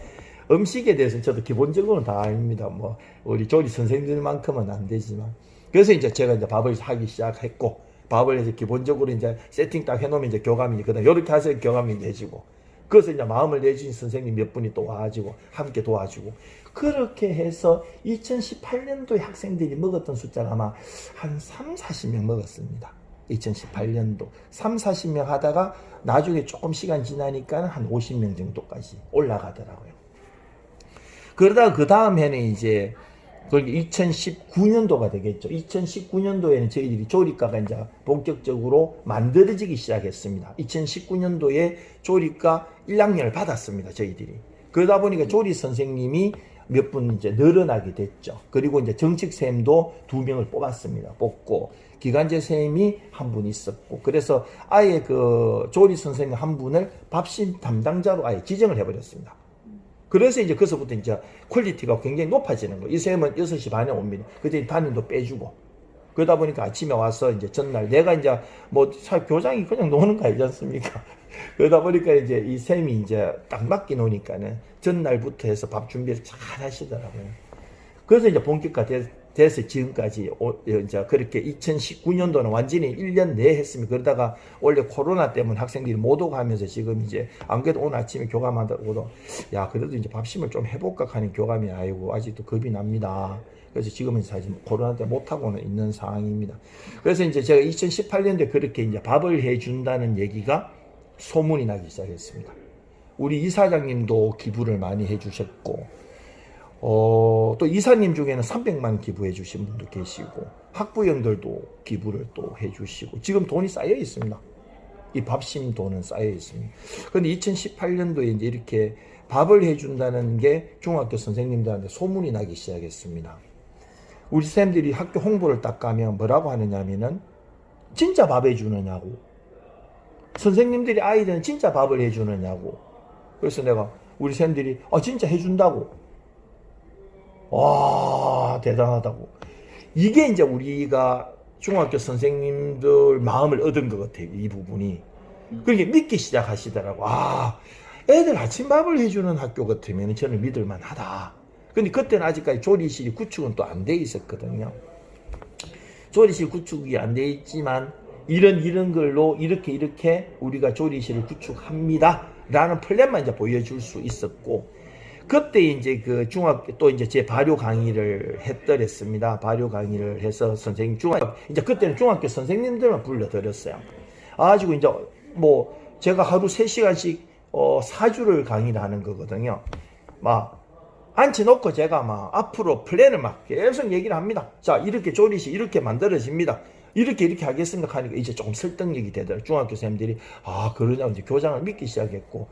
음식에 대해서는 저도 기본적으로는 다 압니다. 뭐 우리 조리 선생님들만큼은 안 되지만 그래서 이제 제가 이제 밥을 하기 시작했고 밥을 이제 기본적으로 이제 세팅 딱 해놓으면 이제 교감이 이제 그다음 이렇게 하세요 교감이 내지고 그래서 이제 마음을 내주신 선생님 몇 분이 또 와가지고 함께 도와주고 그렇게 해서 2018년도에 학생들이 먹었던 숫자가 아마 한 3, 40명 먹었습니다. 2018년도 3, 40명 하다가 나중에 조금 시간 지나니까 한 50명 정도까지 올라가더라고요. 그러다가 그 다음 해는 이제 2019년도가 되겠죠. 2019년도에는 저희들이 조리과가 이제 본격적으로 만들어지기 시작했습니다. 2019년도에 조리과 1학년을 받았습니다. 저희들이. 그러다 보니까 조리 선생님이 몇 분 이제 늘어나게 됐죠. 그리고 이제 정식 쌤도 2명을 뽑았습니다. 뽑고 기간제 쌤이 한 분 있었고 그래서 아예 그 조리 선생님 한 분을 밥심 담당자로 아예 지정을 해버렸습니다. 그래서 이제 그서부터 이제 퀄리티가 굉장히 높아지는 거예요. 이 쌤은 6시 반에 옵니다. 그때 담임도 빼주고. 그러다 보니까 아침에 와서 이제 전날 내가 이제 뭐 교장이 그냥 노는 거 아니지 않습니까? 그러다 보니까 이제 이 쌤이 이제 딱 맡겨 놓으니까는 전날부터 해서 밥 준비를 잘 하시더라고요. 그래서 이제 본격화 돼서 지금까지 이제 그렇게 2019년도는 완전히 1년 내에 했습니다. 그러다가 원래 코로나 때문에 학생들이 못 오고 하면서 지금 이제 안 그래도 오늘 아침에 교감하다고도 야 그래도 이제 밥심을 좀 해볼까 하는 교감이 아니고 아직도 겁이 납니다. 그래서 지금은 사실 코로나 때 못하고는 있는 상황입니다. 그래서 이제 제가 2018년도에 그렇게 이제 밥을 해준다는 얘기가 소문이 나기 시작했습니다. 우리 이사장님도 기부를 많이 해주셨고, 또 이사님 중에는 300만 기부해 주신 분도 계시고, 학부형들도 기부를 또 해주시고, 지금 돈이 쌓여 있습니다. 이 밥심 돈은 쌓여 있습니다. 그런데 2018년도에 이제 이렇게 밥을 해준다는 게 중학교 선생님들한테 소문이 나기 시작했습니다. 우리 쌤들이 학교 홍보를 딱 가면 뭐라고 하느냐면은 진짜 밥 해주느냐고 선생님들이 아이들은 진짜 밥을 해주느냐고 그래서 내가 우리 쌤들이 진짜 해준다고 와 대단하다고 이게 이제 우리가 중학교 선생님들 마음을 얻은 것 같아요. 이 부분이 그렇게 믿기 시작하시더라고. 애들 아침밥을 해주는 학교 같으면 저는 믿을만 하다. 근데 그때는 아직까지 조리실이 구축은 또 안 돼 있었거든요. 조리실 구축이 안 돼 있지만 이런 걸로 이렇게 우리가 조리실을 구축합니다 라는 플랜만 이제 보여줄 수 있었고 그때 이제 그 중학교 또 이제 제 발효 강의를 했더랬습니다. 발효 강의를 해서 선생님 이제 그때는 중학교 선생님들만 불러드렸어요. 가지고 이제 뭐 제가 하루 3시간씩 4주를 강의를 하는 거거든요. 막 앉혀놓고 제가 막 앞으로 플랜을 막 계속 얘기를 합니다. 자 이렇게 조리실 이렇게 만들어집니다. 이렇게 하겠습니다 하니까 이제 조금 설득력이 되더라고요. 중학교 선생님들이 그러냐고 이제 교장을 믿기 시작했고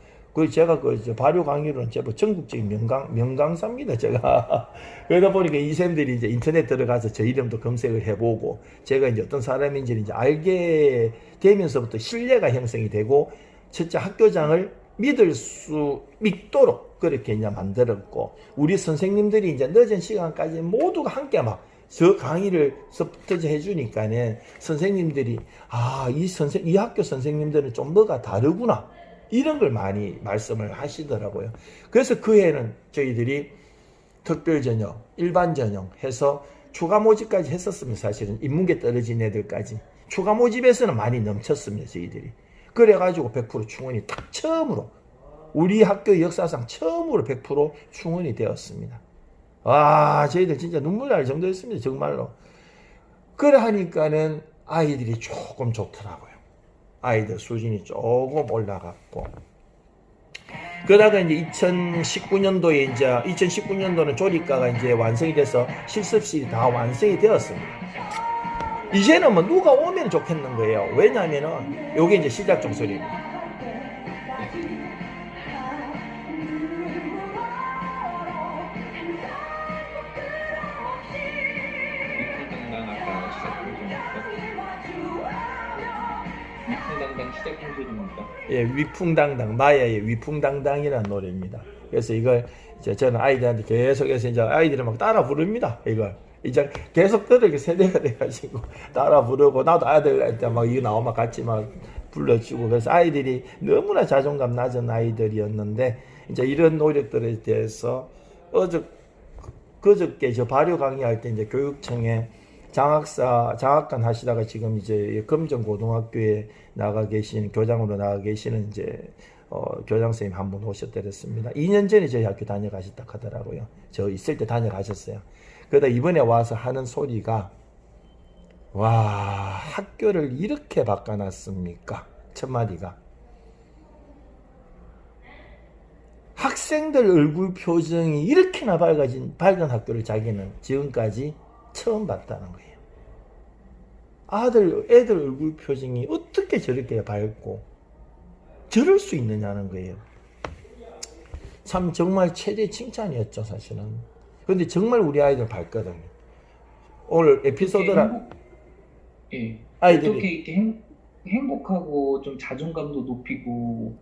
제가 그 발효 강의로는 제법 전국적인 명강사입니다 제가. 그러다 보니까 이 선생님들이 이제 인터넷 들어가서 제 이름도 검색을 해보고 제가 이제 어떤 사람인지 이제 알게 되면서부터 신뢰가 형성이 되고 첫째 학교장을 믿도록 그렇게 이제 만들었고 우리 선생님들이 이제 늦은 시간까지 모두가 함께 막 저 강의를 서포트 해주니까는 선생님들이 이 학교 선생님들은 좀 뭐가 다르구나 이런 걸 많이 말씀을 하시더라고요. 그래서 그 해는 저희들이 특별 전형, 일반 전형 해서 추가 모집까지 했었습니다. 사실은 인문계 떨어진 애들까지 추가 모집에서는 많이 넘쳤습니다. 저희들이 그래가지고 100% 충원이 딱 처음으로 우리 학교 역사상 처음으로 100% 충원이 되었습니다. 저희들 진짜 눈물 날 정도였습니다. 정말로. 그래 하니까는 아이들이 조금 좋더라고요. 아이들 수준이 조금 올라갔고. 그러다가 이제 2019년도는 조리과가 이제 완성이 돼서 실습실이 다 완성이 되었습니다. 이제는 뭐 누가 오면 좋겠는 거예요. 왜냐면은 요게 이제 시작 종소리입니다. 위풍당당 시작한 소리입니까? 예, 위풍당당, 마야의 위풍당당이라는 노래입니다. 그래서 이걸 이제 저는 아이들한테 계속해서 이제 아이들이 막 따라 부릅니다. 이걸. 이제 계속 들으게 세대가 돼가지고 따라 부르고, 나도 아이들한테 막 이거 나오면 같이 막 불러주고, 그래서 아이들이 너무나 자존감 낮은 아이들이었는데, 이제 이런 노력들에 대해서 그저께 저 발효 강의할 때 이제 교육청에 장학관 하시다가 지금 이제 금정고등학교에 나가 계신, 교장으로 나가 계시는 이제 교장 선생님 한 분 오셨더랬습니다. 2년 전에 저희 학교 다녀가셨다 하더라고요. 저 있을 때 다녀가셨어요. 그러다 이번에 와서 하는 소리가, 와, 학교를 이렇게 바꿔놨습니까? 첫 마디가. 학생들 얼굴 표정이 이렇게나 밝은 학교를 자기는 지금까지 처음 봤다는 거예요. 애들 얼굴 표정이 어떻게 저렇게 밝고 저럴 수 있느냐는 거예요. 참 정말 최대 칭찬이었죠, 사실은. 근데 정말 우리 아이들 밝거든요. 오늘 에피소드라 예. 아이들이 어떻게 이렇게 행복하고 좀 자존감도 높이고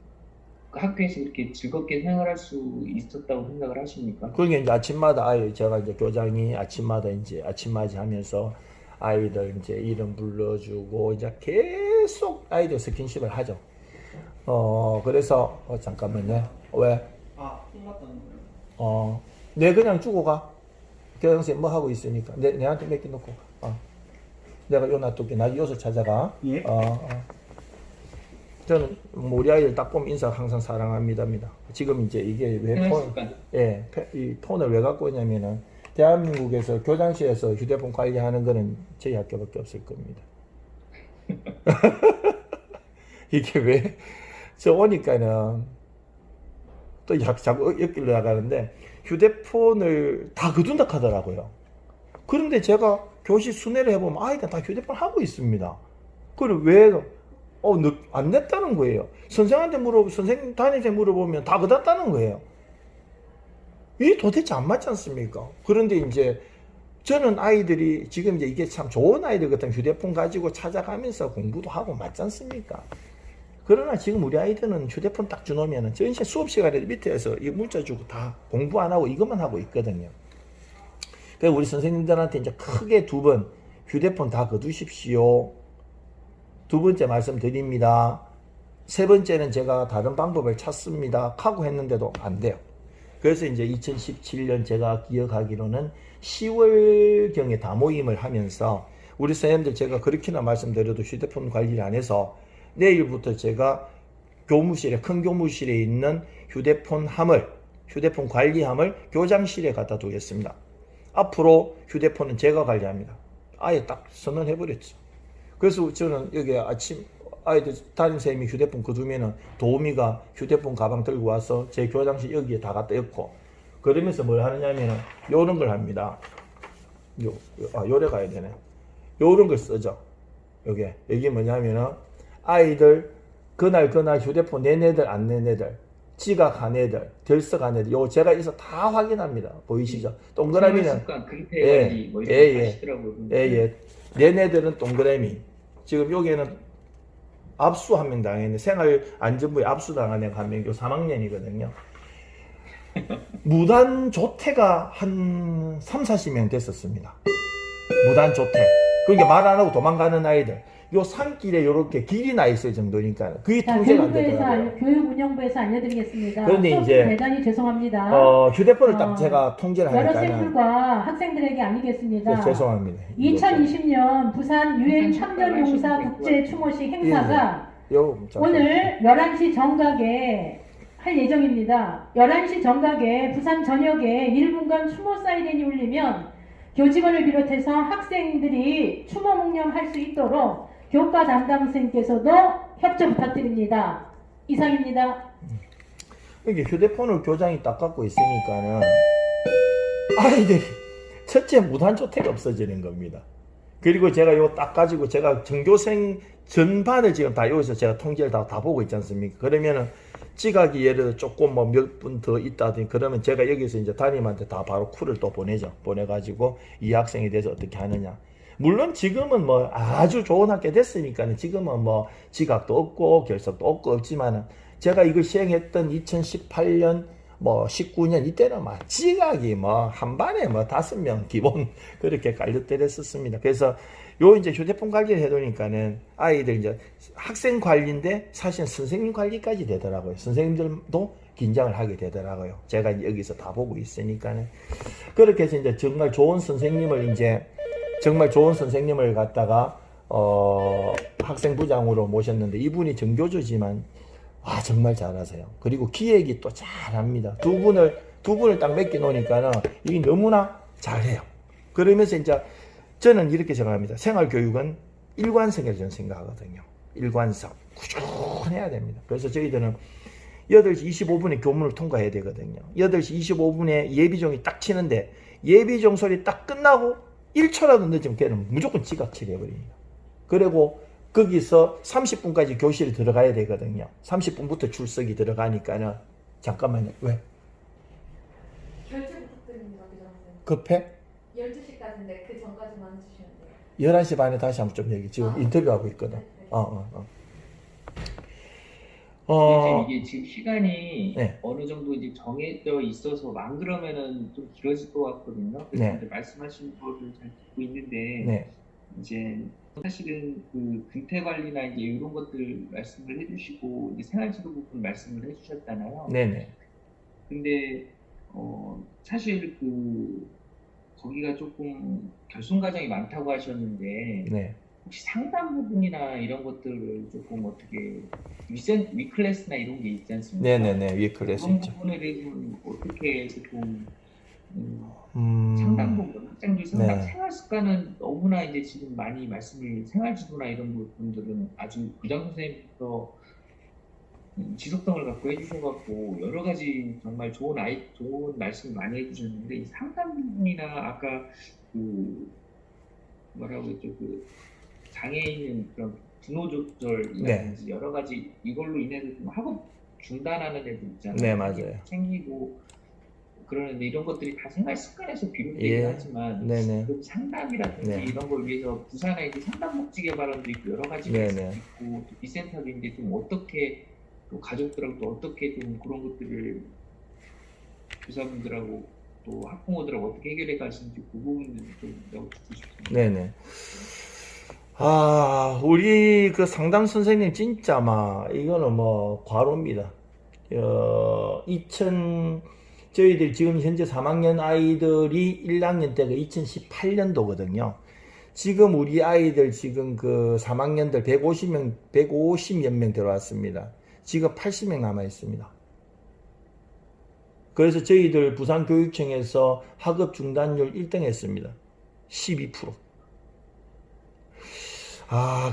그 학교에서 이렇게 즐겁게 생활할 수 있었다고 생각을 하십니까? 그게 이제 아침마다 제가 이제 교장이 아침마다 이제 아침맞이 하면서 아이들 이제 이름 불러주고 이제 계속 아이들 스킨십을 하죠. 그래서 잠깐만요. 왜? 내 그냥 주고 가. 교장 선생님 뭐 하고 있으니까 내한테 몇 개 놓고. 내가 요 놔둘게. 나 요소 찾아가. 예. 저는 뭐 우리 아이들 딱 보면 인사 항상 사랑합니다입니다. 지금 이제 이게 왜 이 폰을 왜 갖고 있냐면은 대한민국에서 교장실에서 휴대폰 관리하는 거는 저희 학교밖에 없을 겁니다. 이게 왜 저 오니까는 또 자꾸 엮이려 나가는데 휴대폰을 다 거둔다 하더라고요. 그런데 제가 교실 순회를 해보면 아이들 다 휴대폰 하고 있습니다. 그걸 왜 안 냈다는 거예요. 선생님, 담임쌤 물어보면 다 그랬다는 거예요. 이게 도대체 안 맞지 않습니까? 그런데 이제 저는 아이들이 지금 이제 이게 참 좋은 아이들 같은 휴대폰 가지고 찾아가면서 공부도 하고 맞지 않습니까? 그러나 지금 우리 아이들은 휴대폰 딱 주놓으면 전체 수업 시간에 밑에서 이 문자 주고 다 공부 안 하고 이것만 하고 있거든요. 그래서 우리 선생님들한테 이제 크게 2번 휴대폰 다 거두십시오. 2번째 말씀드립니다. 3번째는 제가 다른 방법을 찾습니다. 하고 했는데도 안 돼요. 그래서 이제 2017년 제가 기억하기로는 10월경에 다 모임을 하면서 우리 선생님들 제가 그렇게나 말씀드려도 휴대폰 관리를 안 해서 내일부터 제가 교무실에, 큰 교무실에 있는 휴대폰 관리함을 교장실에 갖다 두겠습니다. 앞으로 휴대폰은 제가 관리합니다. 아예 딱 선언해버렸죠. 그래서 저는 여기 아침 아이들 담임선생님이 휴대폰 거두면은 도우미가 휴대폰 가방 들고 와서 제 교장실 여기에 다 갖다 엮고 그러면서 뭘 하느냐면은 요런 걸 합니다. 요래 가야 되네. 요런 걸 쓰죠. 여기 뭐냐면은 아이들 그날 휴대폰 낸 애들 안 낸 애들 지각한 애들 결석한 애들 요 제가 여기서 다 확인합니다. 보이시죠? 동그라미는 예. 낸 애들은 동그라미. 지금 여기에는 압수 한 명 당했네. 생활안전부에 압수 당한 애가 한 명, 요 3학년이거든요. 무단 조퇴가 한 30-40명 됐었습니다. 무단 조퇴. 그러니까 말 안 하고 도망가는 아이들. 요 산길에 요렇게 길이 나 있을 정도니까 그게 통제가 안 되더라고요. 교육운영부에서 알려드리겠습니다. 그런데 이제 대단히 죄송합니다. 휴대폰을 딱 제가 통제를 여러 하니까는 샘플과 학생들에게 알리겠습니다. 네, 죄송합니다. 2020년 부산 유엔 참전용사 국제 추모식 행사가 오늘 11시 정각에 할 예정입니다. 11시 정각에 부산 전역에 1분간 추모 사이렌이 울리면 교직원을 비롯해서 학생들이 추모 묵념할 수 있도록 교과 담당 선생님께서도 협조 부탁드립니다. 이상입니다. 이게 휴대폰을 교장이 딱 갖고 있으니까는 아이들이 첫째 무단조퇴가 없어지는 겁니다. 그리고 제가 이거 딱 가지고 제가 전교생 전반을 지금 다 여기서 제가 통계를 다 보고 있지 않습니까? 그러면은 지각이 예를 들어 조금 뭐 몇 분 더 있다든지 그러면 제가 여기서 이제 담임한테 다 바로 쿨을 또 보내죠. 보내가지고 이 학생에 대해서 어떻게 하느냐. 물론 지금은 뭐 아주 좋은 학교 됐으니까 지금은 뭐 지각도 없고 결석도 없고 없지만은 제가 이걸 시행했던 2018년 뭐 19년 이때는 막 지각이 뭐 한 반에 뭐 5명 기본 그렇게 깔렸더랬었습니다. 그래서 요 이제 휴대폰 관리를 해놓으니까는 아이들 이제 학생 관리인데 사실 선생님 관리까지 되더라고요. 선생님들도 긴장을 하게 되더라고요. 제가 이제 여기서 다 보고 있으니까는. 그렇게 해서 이제 정말 좋은 선생님을 갖다가 학생부장으로 모셨는데 이분이 정교조지만 정말 잘하세요. 그리고 기획이 또 잘합니다. 두 분을 딱 맡겨 놓으니까는 이게 너무나 잘해요. 그러면서 이제 저는 이렇게 생각합니다. 생활교육은 일관성이라고 저는 생각하거든요. 일관성. 꾸준해야 됩니다. 그래서 저희들은 8시 25분에 교문을 통과해야 되거든요. 8시 25분에 예비종이 딱 치는데 예비종 소리 딱 끝나고 1초라도 늦으면 걔는 무조건 지각 처리해버립니다. 그리고 거기서 30분까지 교실에 들어가야 되거든요. 30분부터 출석이 들어가니까는 잠깐만요. 왜? 결제 부탁드립니다, 교장선생님. 급해? 12시까지인데 그 전까지만 해주시면 돼요. 11시 반에 다시 한번 좀 얘기. 지금 인터뷰하고 있거든. 네. 이게 지금 시간이 네. 어느 정도 이제 정해져 있어서 안 그러면은 좀 길어질 것 같거든요. 그래서 네. 이제 말씀하신 거를 잘 듣고 있는데 네. 이제 사실은 그 근태 관리나 이제 이런 것들 말씀을 해주시고 이제 생활지도 부분 말씀을 해주셨잖아요. 네네. 근데 사실 거기가 조금 결손 과정이 많다고 하셨는데 네. 혹시 상담 부분이나 이런 것들을 조금 어떻게 위클래스나 이런 게 있지 않습니까? 네네네. 위클래스 그런 있죠. 부분에 대해서는 어떻게 조금 상담 부분, 학생들 상담 네. 생활 습관은 너무나 이제 지금 많이 말씀이 생활지도나 이런 부분들은 아주 부장 선생님부터 지속성을 갖고 해주셔갖고 여러 가지 정말 좋은 말씀 많이 해주셨는데 이 상담 부분이나 아까 뭐라고 했죠 장애인 그런 분노 조절이라든지 여러 가지 이걸로 인해서 좀 학업 중단하는 애들 있잖아요. 네, 맞아요. 생기고 그러는데 이런 것들이 다 생활 습관에서 비롯되긴 예. 하지만 네네. 그 상담이라든지 네. 이런 걸 위해서 부산에 이제 상담복지 개발원도 있고 여러 가지 네네. 있고 또 비센터도 이제 좀 어떻게 또 가족들하고 또 어떻게 좀 그런 것들을 교사분들하고 또 학부모들하고 어떻게 해결해 가시는지 그 부분을 좀 여쭙고 싶습니다. 네네. 우리 그 상담 선생님 진짜 이거는 뭐 과로입니다. 저희들 지금 현재 3학년 아이들이 1학년 때가 2018년도거든요. 지금 우리 아이들 지금 그 3학년들 150여 명 들어왔습니다. 지금 80명 남아 있습니다. 그래서 저희들 부산교육청에서 학업 중단율 1등 했습니다. 12%.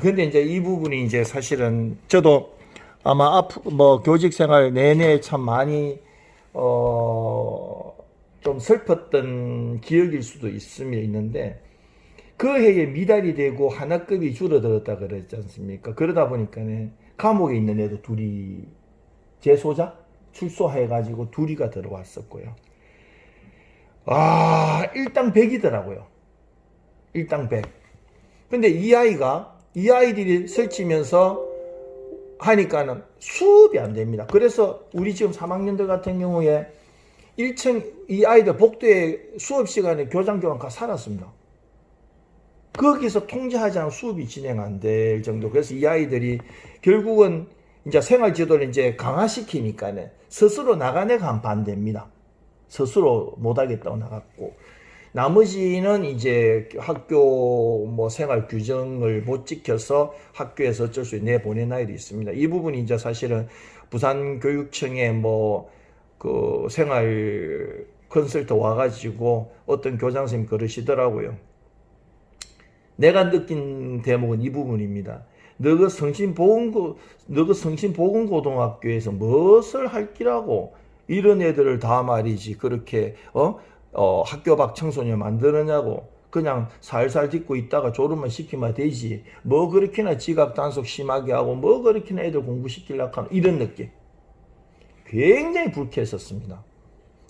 근데 이제 이 부분이 이제 사실은 저도 아마 교직 생활 내내 참 많이 좀 슬펐던 기억일 수도 있는데 그 해에 미달이 되고 하나급이 줄어들었다 그랬지 않습니까? 그러다 보니까는 감옥에 있는 애도 둘이 재소자 출소해가지고 둘이가 들어왔었고요. 일당 100이더라고요. 일당 100. 근데 이 아이들이 설치면서 하니까는 수업이 안 됩니다. 그래서 우리 지금 3학년들 같은 경우에 1층 이 아이들 복도에 수업 시간에 교장 교환과 살았습니다. 거기서 통제하지 않은 수업이 진행 안 될 정도. 그래서 이 아이들이 결국은 이제 생활 지도를 이제 강화시키니까는 스스로 나간 애가 한 반대입니다. 스스로 못하겠다고 나갔고. 나머지는 이제 학교 생활 규정을 못 지켜서 학교에서 어쩔 수 없이 내보낸 아이도 있습니다. 이 부분이 이제 사실은 부산교육청에 그 생활 컨설트 와가지고 어떤 교장 선생님 그러시더라고요. 내가 느낀 대목은 이 부분입니다. 너가 성심보건고등학교에서 무엇을 할 끼라고 이런 애들을 다 말이지 그렇게 학교 밖 청소년 만드느냐고 그냥 살살 딛고 있다가 졸음만 시키면 되지 뭐 그렇게나 지각 단속 심하게 하고 뭐 그렇게나 애들 공부시키려고 하는 이런 느낌 굉장히 불쾌했었습니다.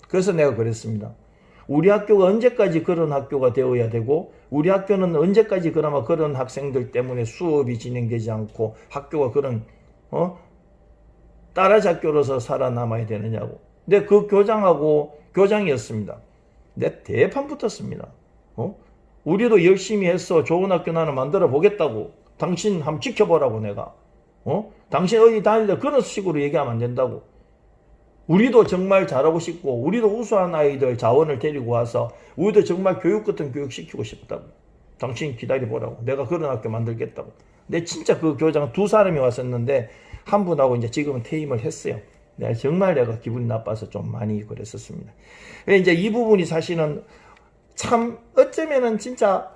그래서 내가 그랬습니다. 우리 학교가 언제까지 그런 학교가 되어야 되고 우리 학교는 언제까지 그나마 그런 학생들 때문에 수업이 진행되지 않고 학교가 그런 따라지 학교로서 살아남아야 되느냐고. 근데 그 교장하고 교장이었습니다. 내 대판 붙었습니다. 우리도 열심히 해서 좋은 학교 나는 만들어 보겠다고. 당신 한번 지켜보라고 내가. 당신 어디 다닐 때 그런 식으로 얘기하면 안 된다고. 우리도 정말 잘하고 싶고 우리도 우수한 아이들 자원을 데리고 와서 우리도 정말 교육 같은 교육 시키고 싶다고. 당신 기다려보라고. 내가 그런 학교 만들겠다고. 근데 진짜 그 교장 두 사람이 왔었는데 한 분하고 이제 지금은 퇴임을 했어요. 정말 내가 기분이 나빠서 좀 많이 그랬었습니다. 이제 이 부분이 사실은 참 어쩌면은 진짜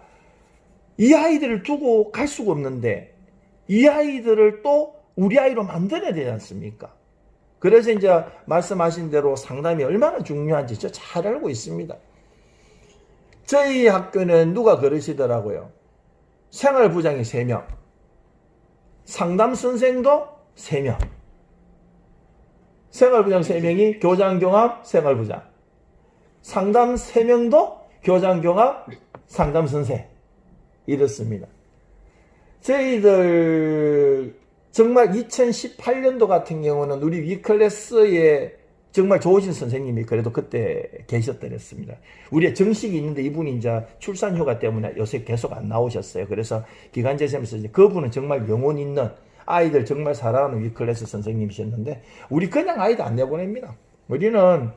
이 아이들을 두고 갈 수가 없는데 이 아이들을 또 우리 아이로 만들어야 되지 않습니까? 그래서 이제 말씀하신 대로 상담이 얼마나 중요한지 저 잘 알고 있습니다. 저희 학교는 누가 그러시더라고요. 생활부장이 3명, 상담 선생도 3명. 생활부장 3명이 교장경합 생활부장. 상담 3명도 교장경합 상담선생. 이렇습니다. 저희들 정말 2018년도 같은 경우는 우리 위클래스에 정말 좋으신 선생님이 그래도 그때 계셨더랬습니다. 우리의 정식이 있는데 이분이 이제 출산휴가 때문에 요새 계속 안 나오셨어요. 그래서 기간제sem에서 이제 그분은 정말 영혼 있는 아이들 정말 사랑하는 위클래스 선생님이셨는데 우리 그냥 아이들 안 내보냅니다. 우리는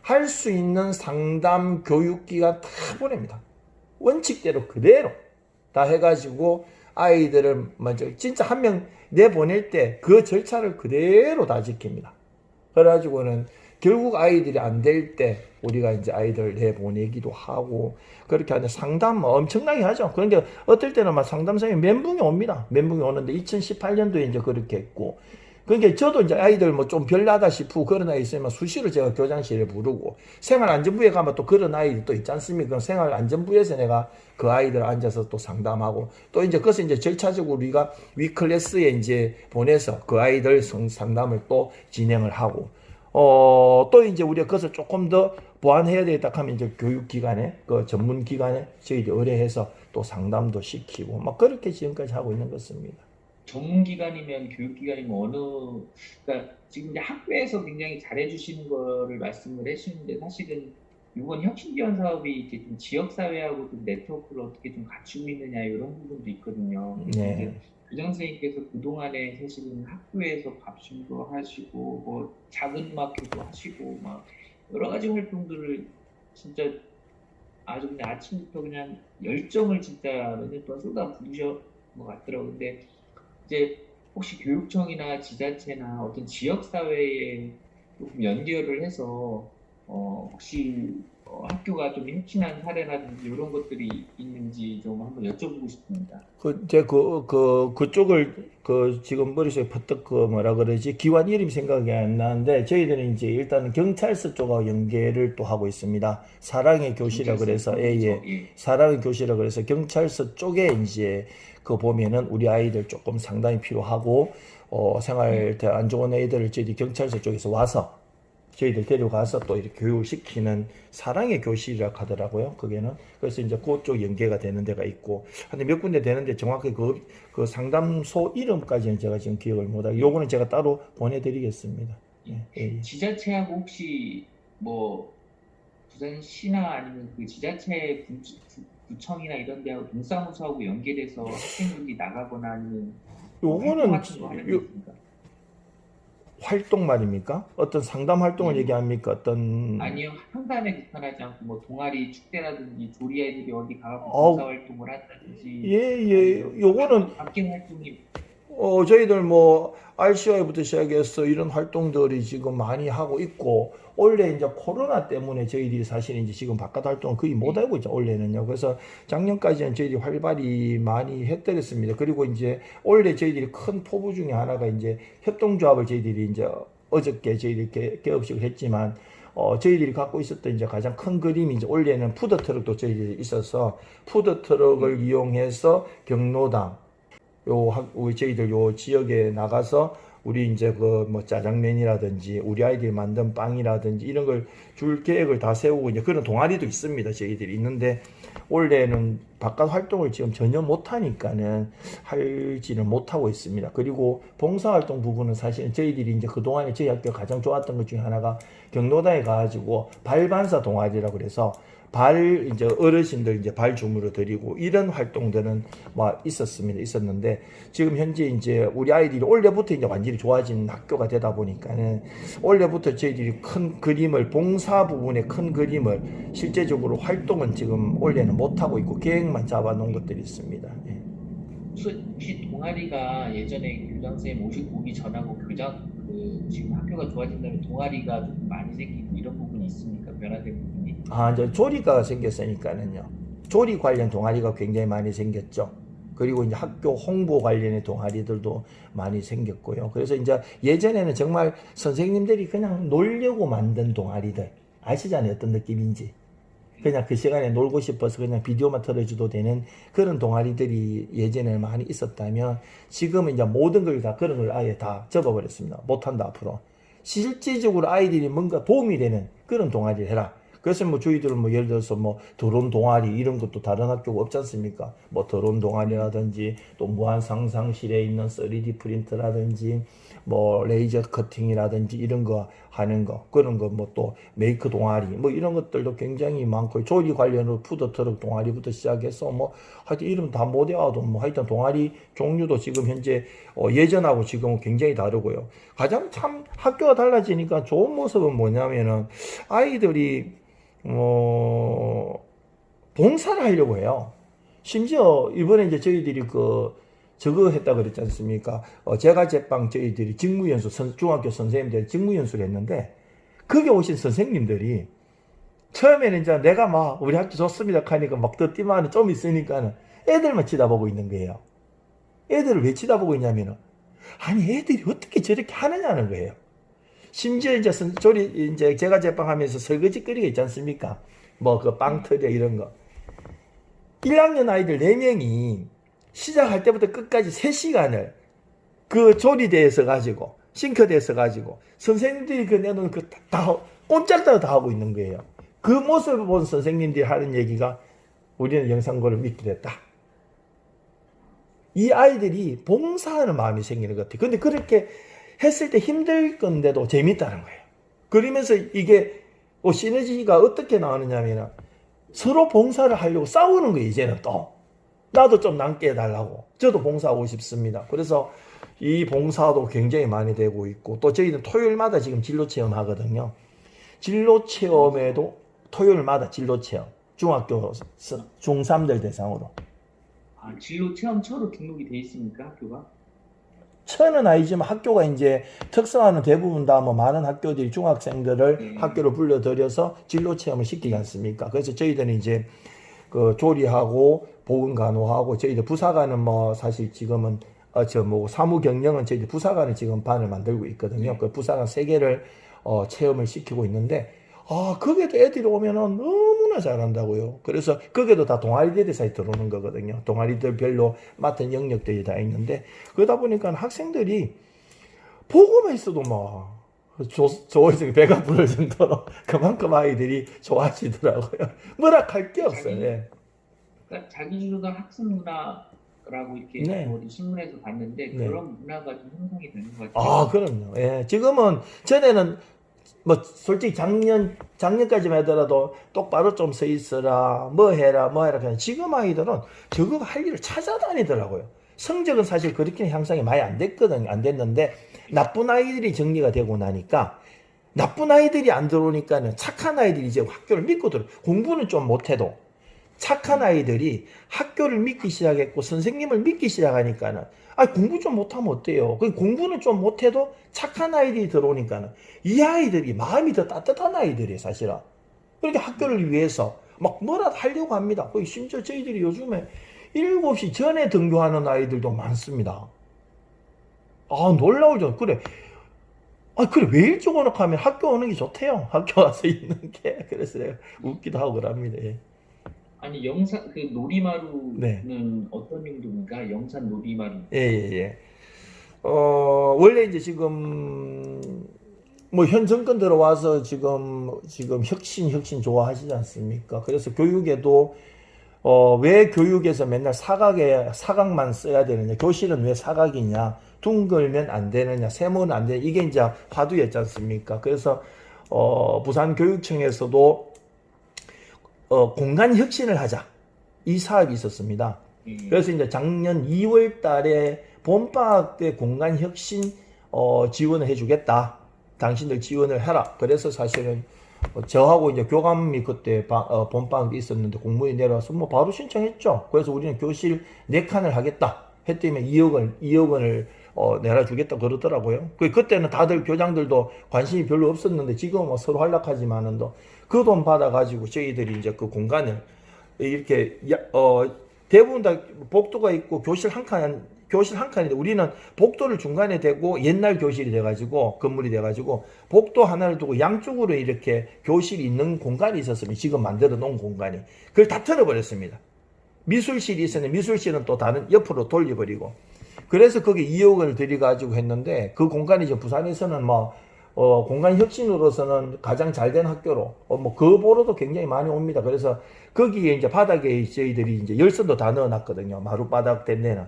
할 수 있는 상담 교육기간 다 보냅니다. 원칙대로 그대로 다 해가지고 아이들을 먼저 진짜 한 명 내보낼 때 그 절차를 그대로 다 지킵니다. 그래가지고는 결국 아이들이 안 될 때 우리가 이제 아이들 내보내기도 하고 그렇게 하는데 상담 엄청나게 하죠. 그런데 어떨 때는 막 상담생이 멘붕이 옵니다. 멘붕이 오는데 2018년도에 이제 그렇게 했고 그러니까 저도 이제 아이들 뭐 좀 별나다 싶고 그런 아이 있으면 수시로 제가 교장실에 부르고 생활안전부에 가면 또 그런 아이들 또 있지 않습니까? 그럼 생활안전부에서 내가 그 아이들 앉아서 또 상담하고 또 이제 그것을 이제 절차적으로 우리가 위클래스에 이제 보내서 그 아이들 상담을 또 진행을 하고 또 이제 우리가 그것을 조금 더 보완해야 되겠다 하면 이제 교육기관에 그 전문기관에 저희들이 의뢰해서 또 상담도 시키고 막 그렇게 지금까지 하고 있는 것입니다. 전문기관이면 교육기관이면 그러니까 지금 이제 학교에서 굉장히 잘해주시는 거를 말씀을 해주시는데 사실은 이번 혁신지원 사업이 이렇게 좀 지역사회하고 좀 네트워크를 어떻게 좀 갖추고 있느냐 이런 부분도 있거든요. 네. 교장 선생님께서 그동안에 사실은 학교에서 밥심도 하시고 뭐 작은 음악회도 하시고 막 여러 가지 활동들을 진짜 아주 그냥 아침부터 그냥 열정을 진짜 몇 년 동안 쏟아 부으신 것 같더라고요. 근데 이제 혹시 교육청이나 지자체나 어떤 지역사회에 조금 연결을 해서 혹시 학교가 좀 혁신한 사례라든지 이런 것들이 있는지 좀 한번 여쭤보고 싶습니다. 그쪽을 지금 머릿속에 퍼뜩 뭐라 그러지 기관 이름 생각이 안 나는데 저희들은 이제 일단은 경찰서 쪽하고 연계를 또 하고 있습니다. 사랑의 교실이라 그래서 예. 사랑의 교실이라 그래서 경찰서 쪽에 이제 그 보면은 우리 아이들 조금 상당히 필요하고 생활 안 좋은 애들을 저희들이 경찰서 쪽에서 와서 저희들 데려가서 또 이렇게 교육을 시키는 사랑의 교실이라고 하더라고요. 그게는. 그래서 이제 그쪽 연계가 되는 데가 있고. 근데 몇 군데 되는데 정확히 그 상담소 이름까지는 제가 지금 기억을 못하고, 요거는 제가 따로 보내드리겠습니다. 예. 지자체하고 혹시 뭐 부산시나 아니면 그 지자체 구청이나 이런 데하고 동사무소하고 연계돼서 학생들이 나가거나 아니면 요거는 활동 말입니까? 어떤 상담 활동을 얘기합니까? 어떤 아니요, 한간에 국한하지 않고 뭐 동아리 축제라든지 조리 애들이 어디 가서 봉사 활동을 한다든지 예. 요거는 바뀐 활동이 저희들 뭐 RCI부터 시작해서 이런 활동들이 지금 많이 하고 있고 원래 이제 코로나 때문에 저희들이 사실 이제 지금 바깥 활동을 거의 못 하고 있죠. 원래는요. 그래서 작년까지는 저희들이 활발히 많이 했더랬습니다. 그리고 이제 원래 저희들이 큰 포부 중에 하나가 이제 협동조합을 저희들이 이제 어저께 저희들이 개업식을 했지만 저희들이 갖고 있었던 이제 가장 큰 그림이 이제 원래는 푸드트럭도 저희들이 있어서 푸드트럭을 이용해서 경로당 저희들 요 지역에 나가서 우리 이제 그 뭐 짜장면이라든지 우리 아이들이 만든 빵이라든지 이런 걸 줄 계획을 다 세우고 이제 그런 동아리도 있습니다. 저희들이 있는데 올해는 바깥 활동을 지금 전혀 못 하니까는 하지는 못하고 있습니다. 그리고 봉사활동 부분은 사실 저희들이 이제 그동안에 저희 학교 가장 좋았던 것 중에 하나가 경로당에 가가지고 발반사 동아리라고 그래서 이제 어르신들 이제 발 주무러 드리고 이런 활동들은 뭐 있었는데 지금 현재 이제 우리 아이들이 올해부터 이제 완전히 좋아진 학교가 되다 보니까는 올해부터 저희들이 큰 그림을 봉사 부분의 큰 그림을 실제적으로 활동은 지금 올해는 못 하고 있고 계획만 잡아놓은 것들이 있습니다. 예. 혹시 동아리가 예전에 교장선생님 오기 전하고 지금 학교가 좋아진다면 동아리가 좀 많이 생기고 이런 부분이 있습니까? 변화된 부분이? 이제 조리가 생겼으니까는요. 조리 관련 동아리가 굉장히 많이 생겼죠. 그리고 이제 학교 홍보 관련의 동아리들도 많이 생겼고요. 그래서 이제 예전에는 정말 선생님들이 그냥 놀려고 만든 동아리들 아시잖아요. 어떤 느낌인지. 그냥 그 시간에 놀고 싶어서 그냥 비디오만 틀어줘도 되는 그런 동아리들이 예전에 많이 있었다면 지금은 이제 모든 걸 다 그런 걸 아예 다 접어버렸습니다. 못한다 앞으로. 실질적으로 아이들이 뭔가 도움이 되는 그런 동아리를 해라. 그래서 뭐 저희들은 뭐 예를 들어서 뭐 드론 동아리 이런 것도 다른 학교가 없지 않습니까? 뭐 드론 동아리라든지 또 무한 상상실에 있는 3D 프린터라든지 뭐 레이저 커팅이라든지 이런 거 하는 거 그런 거 뭐 또 메이크 동아리 뭐 이런 것들도 굉장히 많고 조리 관련으로 푸드트럭 동아리부터 시작해서 뭐 하여튼 이름 다 못 외워도 뭐 하여튼 동아리 종류도 지금 현재 예전하고 지금은 굉장히 다르고요. 가장 참 학교가 달라지니까 좋은 모습은 뭐냐면은 아이들이 봉사를 하려고 해요. 심지어 이번에 이제 저희들이 저거 했다 그랬지 않습니까? 제가 제빵 저희들이 직무연수, 중학교 선생님들 직무연수를 했는데, 거기 오신 선생님들이, 처음에는 이제 내가 막, 우리 학교 좋습니다 하니까 막 듣기만은 좀 있으니까는 애들만 쳐다보고 있는 거예요. 애들을 왜 쳐다보고 있냐면은, 아니, 애들이 어떻게 저렇게 하느냐는 거예요. 심지어 이제 이제 제가 제빵하면서 설거지 거리가 있지 않습니까? 뭐 그 빵터리야 이런 거. 1학년 아이들 4명이 시작할 때부터 끝까지 3시간을 그 조리대에서 가지고 싱크대에서 가지고 선생님들이 내놓은 다 꼼짝도 다 하고 있는 거예요. 그 모습을 본 선생님들이 하는 얘기가 우리는 영상고를 믿게 됐다. 이 아이들이 봉사하는 마음이 생기는 것 같아요. 근데 그렇게 했을 때 힘들 건데도 재밌다는 거예요. 그러면서 이게 시너지가 어떻게 나오느냐면 서로 봉사를 하려고 싸우는 거예요. 이제는 또 나도 좀 남게 해달라고 저도 봉사하고 싶습니다. 그래서 이 봉사도 굉장히 많이 되고 있고 또 저희는 토요일마다 지금 진로체험 하거든요. 진로체험에도 토요일마다 진로체험 중학교 중3들 대상으로 진로체험처로 등록이 돼 있습니까 학교가? 처는 아니지만 학교가 이제 특성화는 대부분 다 뭐 많은 학교들이 중학생들을 학교로 불러들여서 진로 체험을 시키지 않습니까? 그래서 저희들은 이제 그 조리하고 보건간호하고 저희들 부사관은 뭐 사실 지금은 사무 경영은 저희들 부사관을 지금 반을 만들고 있거든요. 그 부사관 3개를 체험을 시키고 있는데 거기에도 애들이 오면은 너무나 잘한다고요. 그래서 거기에도 다 동아리들이 사이 들어오는 거거든요. 동아리들 별로 맡은 영역들이 다 있는데 그러다 보니까 학생들이 보고만 있어도 막 좋아서 배가 부를 정도로 그만큼 아이들이 좋아하시더라고요. 뭐라 할 게 없어요. 그러니까 자기주도적 학습 문화라고 이렇게 어디 신문에서 봤는데 그런 문화가 좀 형성이 되는 것 같아요. 그럼요. 예. 지금은 전에는 뭐 솔직히 작년까지만 하더라도 똑바로 좀 서 있어라 뭐 해라 그냥 지금 아이들은 저거 할 일을 찾아다니더라고요. 성적은 사실 그렇게 향상이 많이 안 됐는데 나쁜 아이들이 정리가 되고 나니까 나쁜 아이들이 안 들어오니까는 착한 아이들이 이제 학교를 믿고 공부는 좀 못해도 착한 아이들이 학교를 믿기 시작했고 선생님을 믿기 시작하니까는 공부 좀 못하면 어때요? 공부는 좀 못해도 착한 아이들이 들어오니까는 이 아이들이 마음이 더 따뜻한 아이들이에요, 사실은. 그러니까 학교를 위해서 막 뭐라도 하려고 합니다. 심지어 저희들이 요즘에 7시 전에 등교하는 아이들도 많습니다. 놀라우죠. 그래. 왜 일찍 오는 하면 학교 오는 게 좋대요. 학교 와서 있는 게. 그래서 내가 웃기도 하고 그럽니다. 예. 아니 놀이마루는 어떤 용도입니까? 영산 놀이마루. 예. 원래 이제 지금 뭐 현 정권 들어와서 지금 혁신 좋아하시지 않습니까? 그래서 교육에도 왜 교육에서 맨날 사각만 써야 되느냐? 교실은 왜 사각이냐? 둥글면 안 되느냐? 세모는 안 되느냐? 이게 이제 화두였지 않습니까? 그래서 부산교육청에서도 공간 혁신을 하자, 이 사업이 있었습니다. 그래서 이제 작년 2월 달에 봄방학 때 공간 혁신 지원을 해주겠다. 당신들 지원을 해라. 그래서 사실은 저하고 이제 교감이 그때 봄방학이 있었는데 공문이 내려와서 뭐 바로 신청했죠. 그래서 우리는 교실 4칸을 하겠다 했더니 2억 원을 내려주겠다 그러더라고요. 그때는 다들 교장들도 관심이 별로 없었는데 지금은 뭐 서로 활락하지만은 그 돈 받아가지고 저희들이 이제 그 공간을 이렇게 대부분 다 복도가 있고 교실 한 칸인데 우리는 복도를 중간에 대고 옛날 교실이 돼가지고 건물이 돼가지고 복도 하나를 두고 양쪽으로 이렇게 교실이 있는 공간이 있었으면 지금 만들어 놓은 공간이 그걸 다 털어버렸습니다. 미술실이 있었는데 미술실은 또 다른 옆으로 돌려버리고 그래서 거기 2억을 들여가지고 했는데 그 공간이 이제 부산에서는 뭐 공간 혁신으로서는 가장 잘된 학교로 뭐 그 보러도 굉장히 많이 옵니다. 그래서 거기에 이제 바닥에 저희들이 이제 열선도 다 넣어놨거든요. 마룻바닥 된 데는.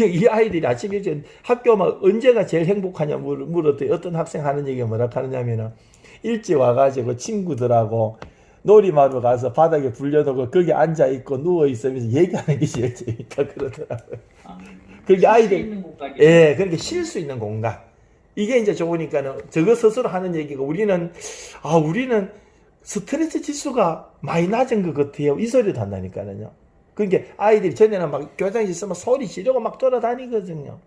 이 아이들이 아침에 학교만 언제가 제일 행복하냐 물었더니 어떤 학생 하는 얘기가 뭐라 하느냐면은 일찍 와가지고 친구들하고 놀이마루 가서 바닥에 불려놓고 거기 앉아있고 누워있으면서 얘기하는 게 제일 재밌다 그러더라고요. 그게 아이들, 예, 그러니까 쉴 수 있는 공간. 이게 이제 좋으니까는 저거 스스로 하는 얘기가 우리는 스트레스 지수가 많이 낮은 것 같아요. 이 소리도 한다니까요. 그러니까 아이들이 전에는 막 교장실 있으면 소리 지르고 막 돌아다니거든요.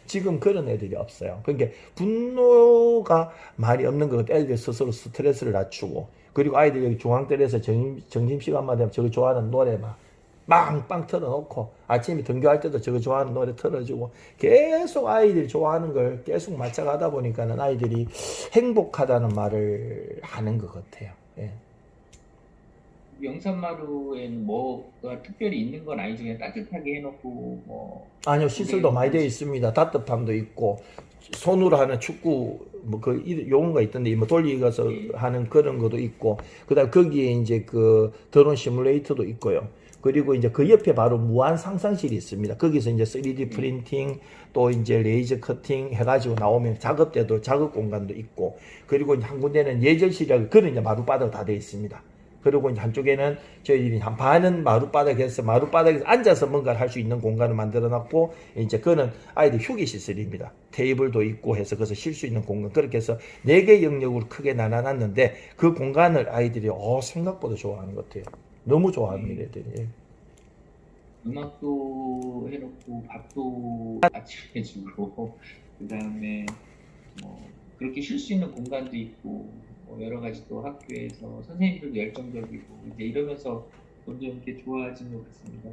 지금 그런 애들이 없어요. 그러니까 분노가 많이 없는 것 같아요. 애들 스스로 스트레스를 낮추고 그리고 아이들이 여기 중앙들에서 점심시간마다 되면 저거 좋아하는 노래 막 빵빵 틀어놓고 아침에 등교할 때도 저거 좋아하는 노래 틀어주고 계속 아이들이 좋아하는 걸 계속 맞춰가다 보니까는 아이들이 행복하다는 말을 하는 것 같아요. 예. 영산마루에는 뭐가 특별히 있는 건 아니죠. 그냥 따뜻하게 해놓고 뭐. 아니요, 시설도 많이 되어 있습니다. 따뜻함도 있고 손으로 하는 축구 뭐 그 요건가 있던데 뭐 돌리가서 하는 그런 것도 있고 그다음 거기에 이제 그 드론 시뮬레이터도 있고요. 그리고 이제 그 옆에 바로 무한 상상실이 있습니다. 거기서 이제 3D 프린팅 또 이제 레이저 커팅 해가지고 나오면 작업 때도 작업 공간도 있고 그리고 이제 한 군데는 예절실이라고 그런 이제 마룻바닥 다 되어 있습니다. 그리고 이제 한쪽에는 저희들이 한 반은 마룻바닥에서 앉아서 뭔가를 할 수 있는 공간을 만들어 놨고 이제 그거는 아이들 휴게 시설입니다. 테이블도 있고 해서 거기서 쉴 수 있는 공간 그렇게 해서 4개 영역으로 크게 나눠놨는데 그 공간을 아이들이 생각보다 좋아하는 것 같아요. 너무 좋아합니다, 애들이. 예. 음악도 해놓고 밥도 아침 해주고 그다음에 뭐 그렇게 쉴 수 있는 공간도 있고 뭐 여러 가지 또 학교에서 선생님들도 열정적이고 이제 이러면서 점점 이렇게 좋아진 것 같습니다.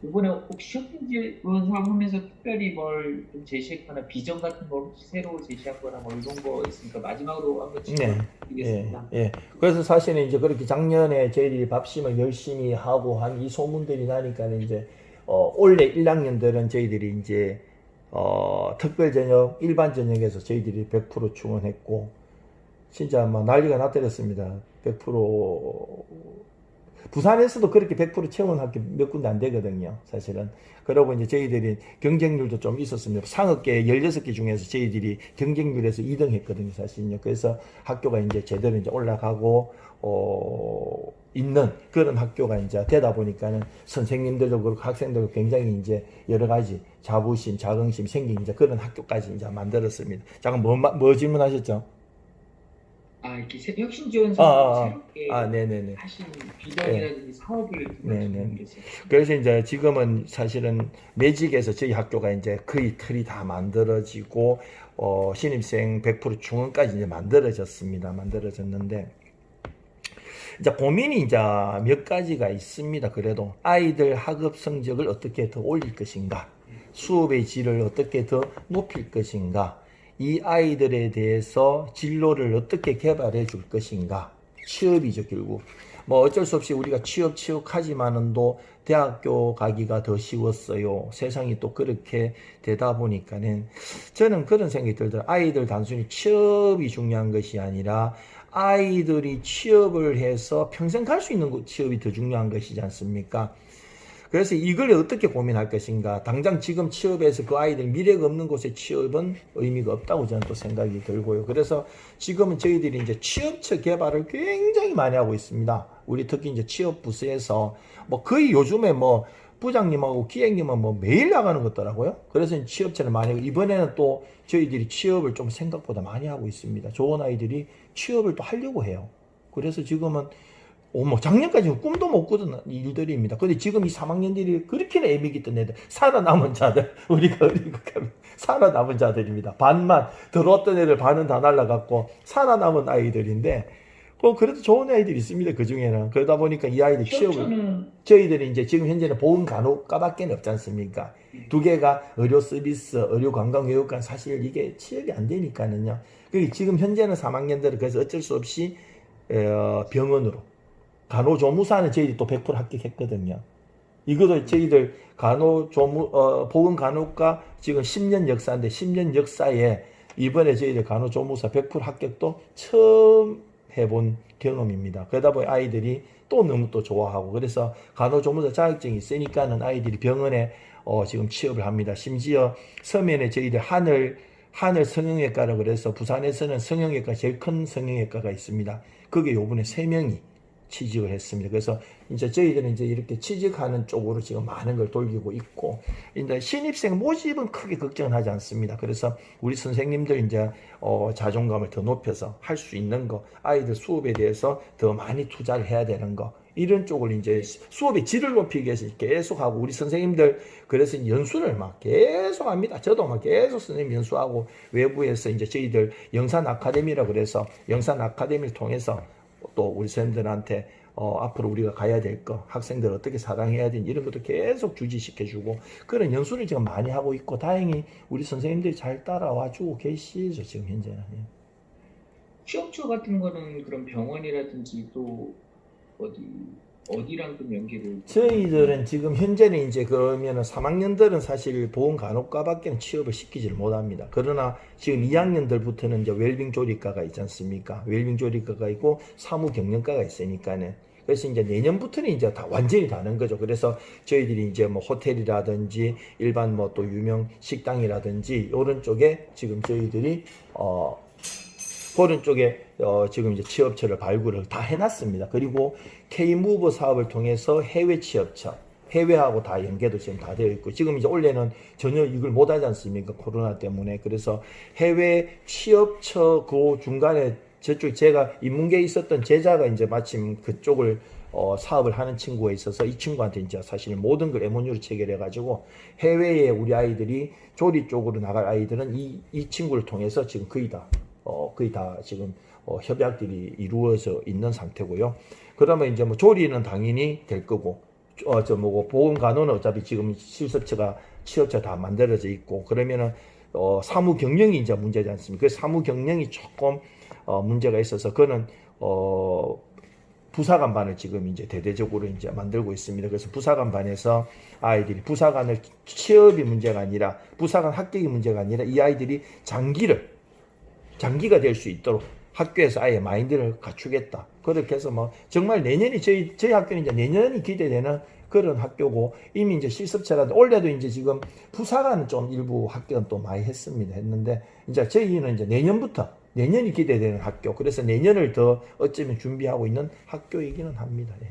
이번에 혹시 혁신지원 사업하면서 특별히 뭘 좀 제시했거나 비전 같은 걸 혹시 새로 제시했거나 뭐 이런 거 있으니까 마지막으로 한번 짚어드리겠습니다. 예. 그래서 사실은 이제 그렇게 작년에 저희들이 밥심을 열심히 하고 한 이 소문들이 나니까 이제 올해 1학년들은 저희들이 이제 특별 저녁, 일반 저녁에서 저희들이 100% 충원했고 진짜 막 난리가 났더랬습니다. 100% 부산에서도 그렇게 100% 채운 학교 몇 군데 안 되거든요, 사실은. 그러고 이제 저희들이 경쟁률도 좀 있었습니다. 상업계 16개 중에서 저희들이 경쟁률에서 2등 했거든요, 사실은요. 그래서 학교가 이제 제대로 이제 올라가고, 있는 그런 학교가 이제 되다 보니까는 선생님들도 그렇고 학생들도 굉장히 이제 여러 가지 자부심, 자긍심 생긴 이제 그런 학교까지 이제 만들었습니다. 잠깐 뭐 질문하셨죠? 이렇게 혁신지원 사업 새롭게 네네네. 하신 비전이라든지 사업을 네네. 그래서 이제 지금은 사실은 매직에서 저희 학교가 이제 거의 틀이 다 만들어지고 신입생 100% 중원까지 이제 만들어졌는데 이제 고민이 이제 몇 가지가 있습니다. 그래도 아이들 학업 성적을 어떻게 더 올릴 것인가, 수업의 질을 어떻게 더 높일 것인가. 이 아이들에 대해서 진로를 어떻게 개발해 줄 것인가. 취업이죠, 결국. 뭐 어쩔 수 없이 우리가 취업하지만은 또 대학교 가기가 더 쉬웠어요. 세상이 또 그렇게 되다 보니까는 저는 그런 생각이 들더라고요. 아이들 단순히 취업이 중요한 것이 아니라 아이들이 취업을 해서 평생 갈 수 있는 취업이 더 중요한 것이지 않습니까? 그래서 이걸 어떻게 고민할 것인가. 당장 지금 취업해서 그 아이들 미래가 없는 곳에 취업은 의미가 없다고 저는 또 생각이 들고요. 그래서 지금은 저희들이 이제 취업처 개발을 굉장히 많이 하고 있습니다. 우리 특히 이제 취업 부서에서 뭐 거의 요즘에 뭐 부장님하고 기획님은 뭐 매일 나가는 것 같더라고요. 그래서 취업처를 많이 하고 이번에는 또 저희들이 취업을 좀 생각보다 많이 하고 있습니다. 좋은 아이들이 취업을 또 하려고 해요. 그래서 지금은 뭐 작년까지는 꿈도 못 꾸던 일들입니다. 근데 지금 이 3학년들이 그렇게나 애미기 뜬 애들, 살아남은 자들, 우리가 살아남은 자들입니다. 반만 들어왔던 애들 반은 다 날라갔고 살아남은 아이들인데, 그래도 좋은 아이들이 있습니다. 그 중에는. 그러다 보니까 이 아이들 취업을 저희들이 이제 지금 현재는 보건간호과밖에 없지 않습니까? 두 개가 의료 서비스, 의료 관광 교육관 사실 이게 취업이 안 되니까는요. 지금 현재는 3학년들은 그래서 어쩔 수 없이 병원으로. 간호조무사는 저희들이 또 100% 합격했거든요. 이것도 저희들 보건간호과 지금 10년 역사인데 10년 역사에 이번에 저희들 간호조무사 100% 합격도 처음 해본 경험입니다. 그러다 보니 아이들이 또 너무 또 좋아하고 그래서 간호조무사 자격증이 있으니까는 아이들이 병원에 지금 취업을 합니다. 심지어 서면에 저희들 하늘 성형외과라고 그래서 부산에서는 성형외과 제일 큰 성형외과가 있습니다. 그게 요번에 3명이 취직을 했습니다. 그래서 이제 저희들은 이제 이렇게 취직하는 쪽으로 지금 많은 걸 돌리고 있고, 이제 신입생 모집은 크게 걱정은 하지 않습니다. 그래서 우리 선생님들 이제 자존감을 더 높여서 할 수 있는 거, 아이들 수업에 대해서 더 많이 투자를 해야 되는 거, 이런 쪽을 이제 수업의 질을 높이기 위해서 계속 하고, 우리 선생님들 그래서 연수를 막 계속 합니다. 저도 막 계속 선생님 연수하고, 외부에서 이제 저희들 영산 아카데미라 그래서 영산 아카데미를 통해서 또 우리 선생님들한테 앞으로 우리가 가야 될 거, 학생들 어떻게 사랑해야 되는지 이런 것도 계속 주지시켜주고 그런 연수를 지금 많이 하고 있고 다행히 우리 선생님들이 잘 따라와주고 계시죠 지금 현재는. 취업처 같은 거는 그런 병원이라든지 또 어디랑 좀 연계를? 저희들은 지금 현재는 이제 그러면은 3학년들은 사실 보건간호과밖에는 취업을 시키지를 못합니다. 그러나 지금 2학년들부터는 이제 웰빙 조리과가 있지 않습니까? 웰빙 조리과가 있고 사무경영과가 있으니까는. 그래서 이제 내년부터는 이제 다 완전히 다른 거죠. 그래서 저희들이 이제 뭐 호텔이라든지 일반 뭐 또 유명 식당이라든지 이런 쪽에 지금 저희들이 그런 쪽에 지금 이제 취업처를 발굴을 다 해놨습니다. 그리고 K-무브 사업을 통해서 해외 취업처, 해외하고 다 연계도 지금 다 되어 있고 지금 이제 원래는 전혀 이걸 못하지 않습니까? 코로나 때문에. 그래서 해외 취업처 그 중간에 저쪽 제가 인문계에 있었던 제자가 이제 마침 그쪽을 사업을 하는 친구가 있어서 이 친구한테 이제 사실 모든 걸 MOU로 체결해가지고 해외에 우리 아이들이 조리 쪽으로 나갈 아이들은 이 친구를 통해서 지금 거의 다 지금 협약들이 이루어져 있는 상태고요. 그러면 이제 뭐 조리는 당연히 될 거고, 보건간호는 어차피 지금 취업처 다 만들어져 있고, 그러면은 사무 경영이 이제 문제지 않습니까? 그 사무 경영이 조금 문제가 있어서 그는 부사관반을 지금 이제 대대적으로 이제 만들고 있습니다. 그래서 부사관반에서 아이들이 부사관을 취업이 문제가 아니라 부사관 합격이 문제가 아니라 이 아이들이 장기가 될 수 있도록 학교에서 아예 마인드를 갖추겠다. 그렇게 해서 뭐 정말 내년이 저희 학교는 이제 내년이 기대되는 그런 학교고 이미 이제 실습처라도 올해도 이제 지금 부사관은 좀 일부 합격은 또 많이 했는데 이제 저희는 이제 내년이 기대되는 학교. 그래서 내년을 더 어쩌면 준비하고 있는 학교이기는 합니다. 예.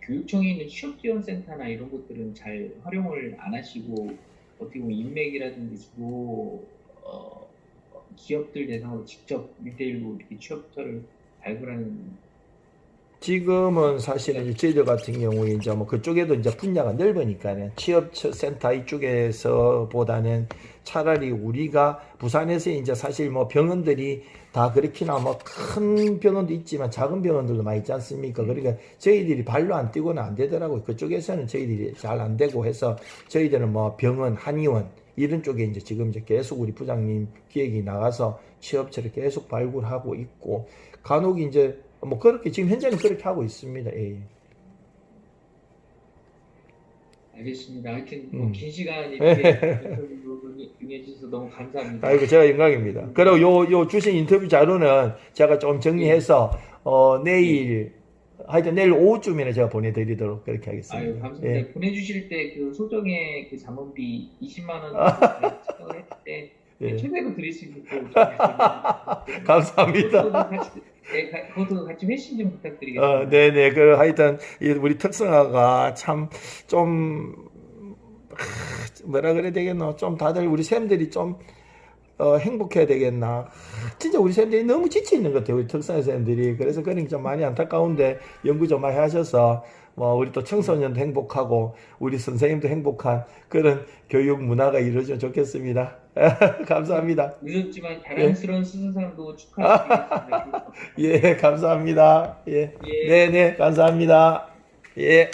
교육청에 있는 취업지원센터나 이런 것들은 잘 활용을 안 하시고 어떻게 보면 인맥이라든지 주로 기업들 대상으로 직접 1대1로 이렇게 취업처를 발굴하는. 지금은 사실은 저희들 같은 경우에 이제 뭐 그쪽에도 이제 분야가 넓으니까는 취업센터 이쪽에서보다는 차라리 우리가 부산에서 이제 사실 뭐 병원들이 다 그렇게나 뭐 큰 병원도 있지만 작은 병원들도 많이 있지 않습니까? 그러니까 저희들이 발로 안 뛰고는 안 되더라고요. 그쪽에서는 저희들이 잘 안 되고 해서 저희들은 뭐 병원, 한의원 이런 쪽에 이제 지금 이제 계속 우리 부장님 기획이 나가서 취업처를 계속 발굴하고 있고 간혹 이제 뭐 그렇게 지금 현재는 그렇게 하고 있습니다. 예. 알겠습니다. 하여튼 뭐긴 시간 이렇게 응해주셔서 너무 감사합니다. 아이고 제가 영광입니다. 그리고 요 주신 인터뷰 자료는 제가 좀 정리해서 내일 하여튼 내일 오후쯤에 제가 보내드리도록 그렇게 하겠습니다. 아유 감사합니다. 예. 보내주실 때 그 소정의 그 잠원비 20만 원 측정을 했을 때 예. 최대로 드릴 수 있는 또 감사합니다. 그것도 같이 회신 좀 부탁드리겠습니다. 네네. 그 하여튼 우리 특성화가 참 좀 뭐라 그래야 되겠노? 좀 다들 우리 쌤들이 좀 행복해야 되겠나? 진짜 우리 쌤들이 너무 지쳐 있는 것 같아요. 우리 특성화 쌤들이. 그래서 그런 게 좀 많이 안타까운데 연구 좀 많이 하셔서 뭐 우리 또 청소년도 행복하고 우리 선생님도 행복한 그런 교육 문화가 이루어지면 좋겠습니다. 감사합니다. 늦었지만 자랑스러운 스승상도 축하드리겠습니다. 예, 감사합니다. 예. 네네, 감사합니다. 예.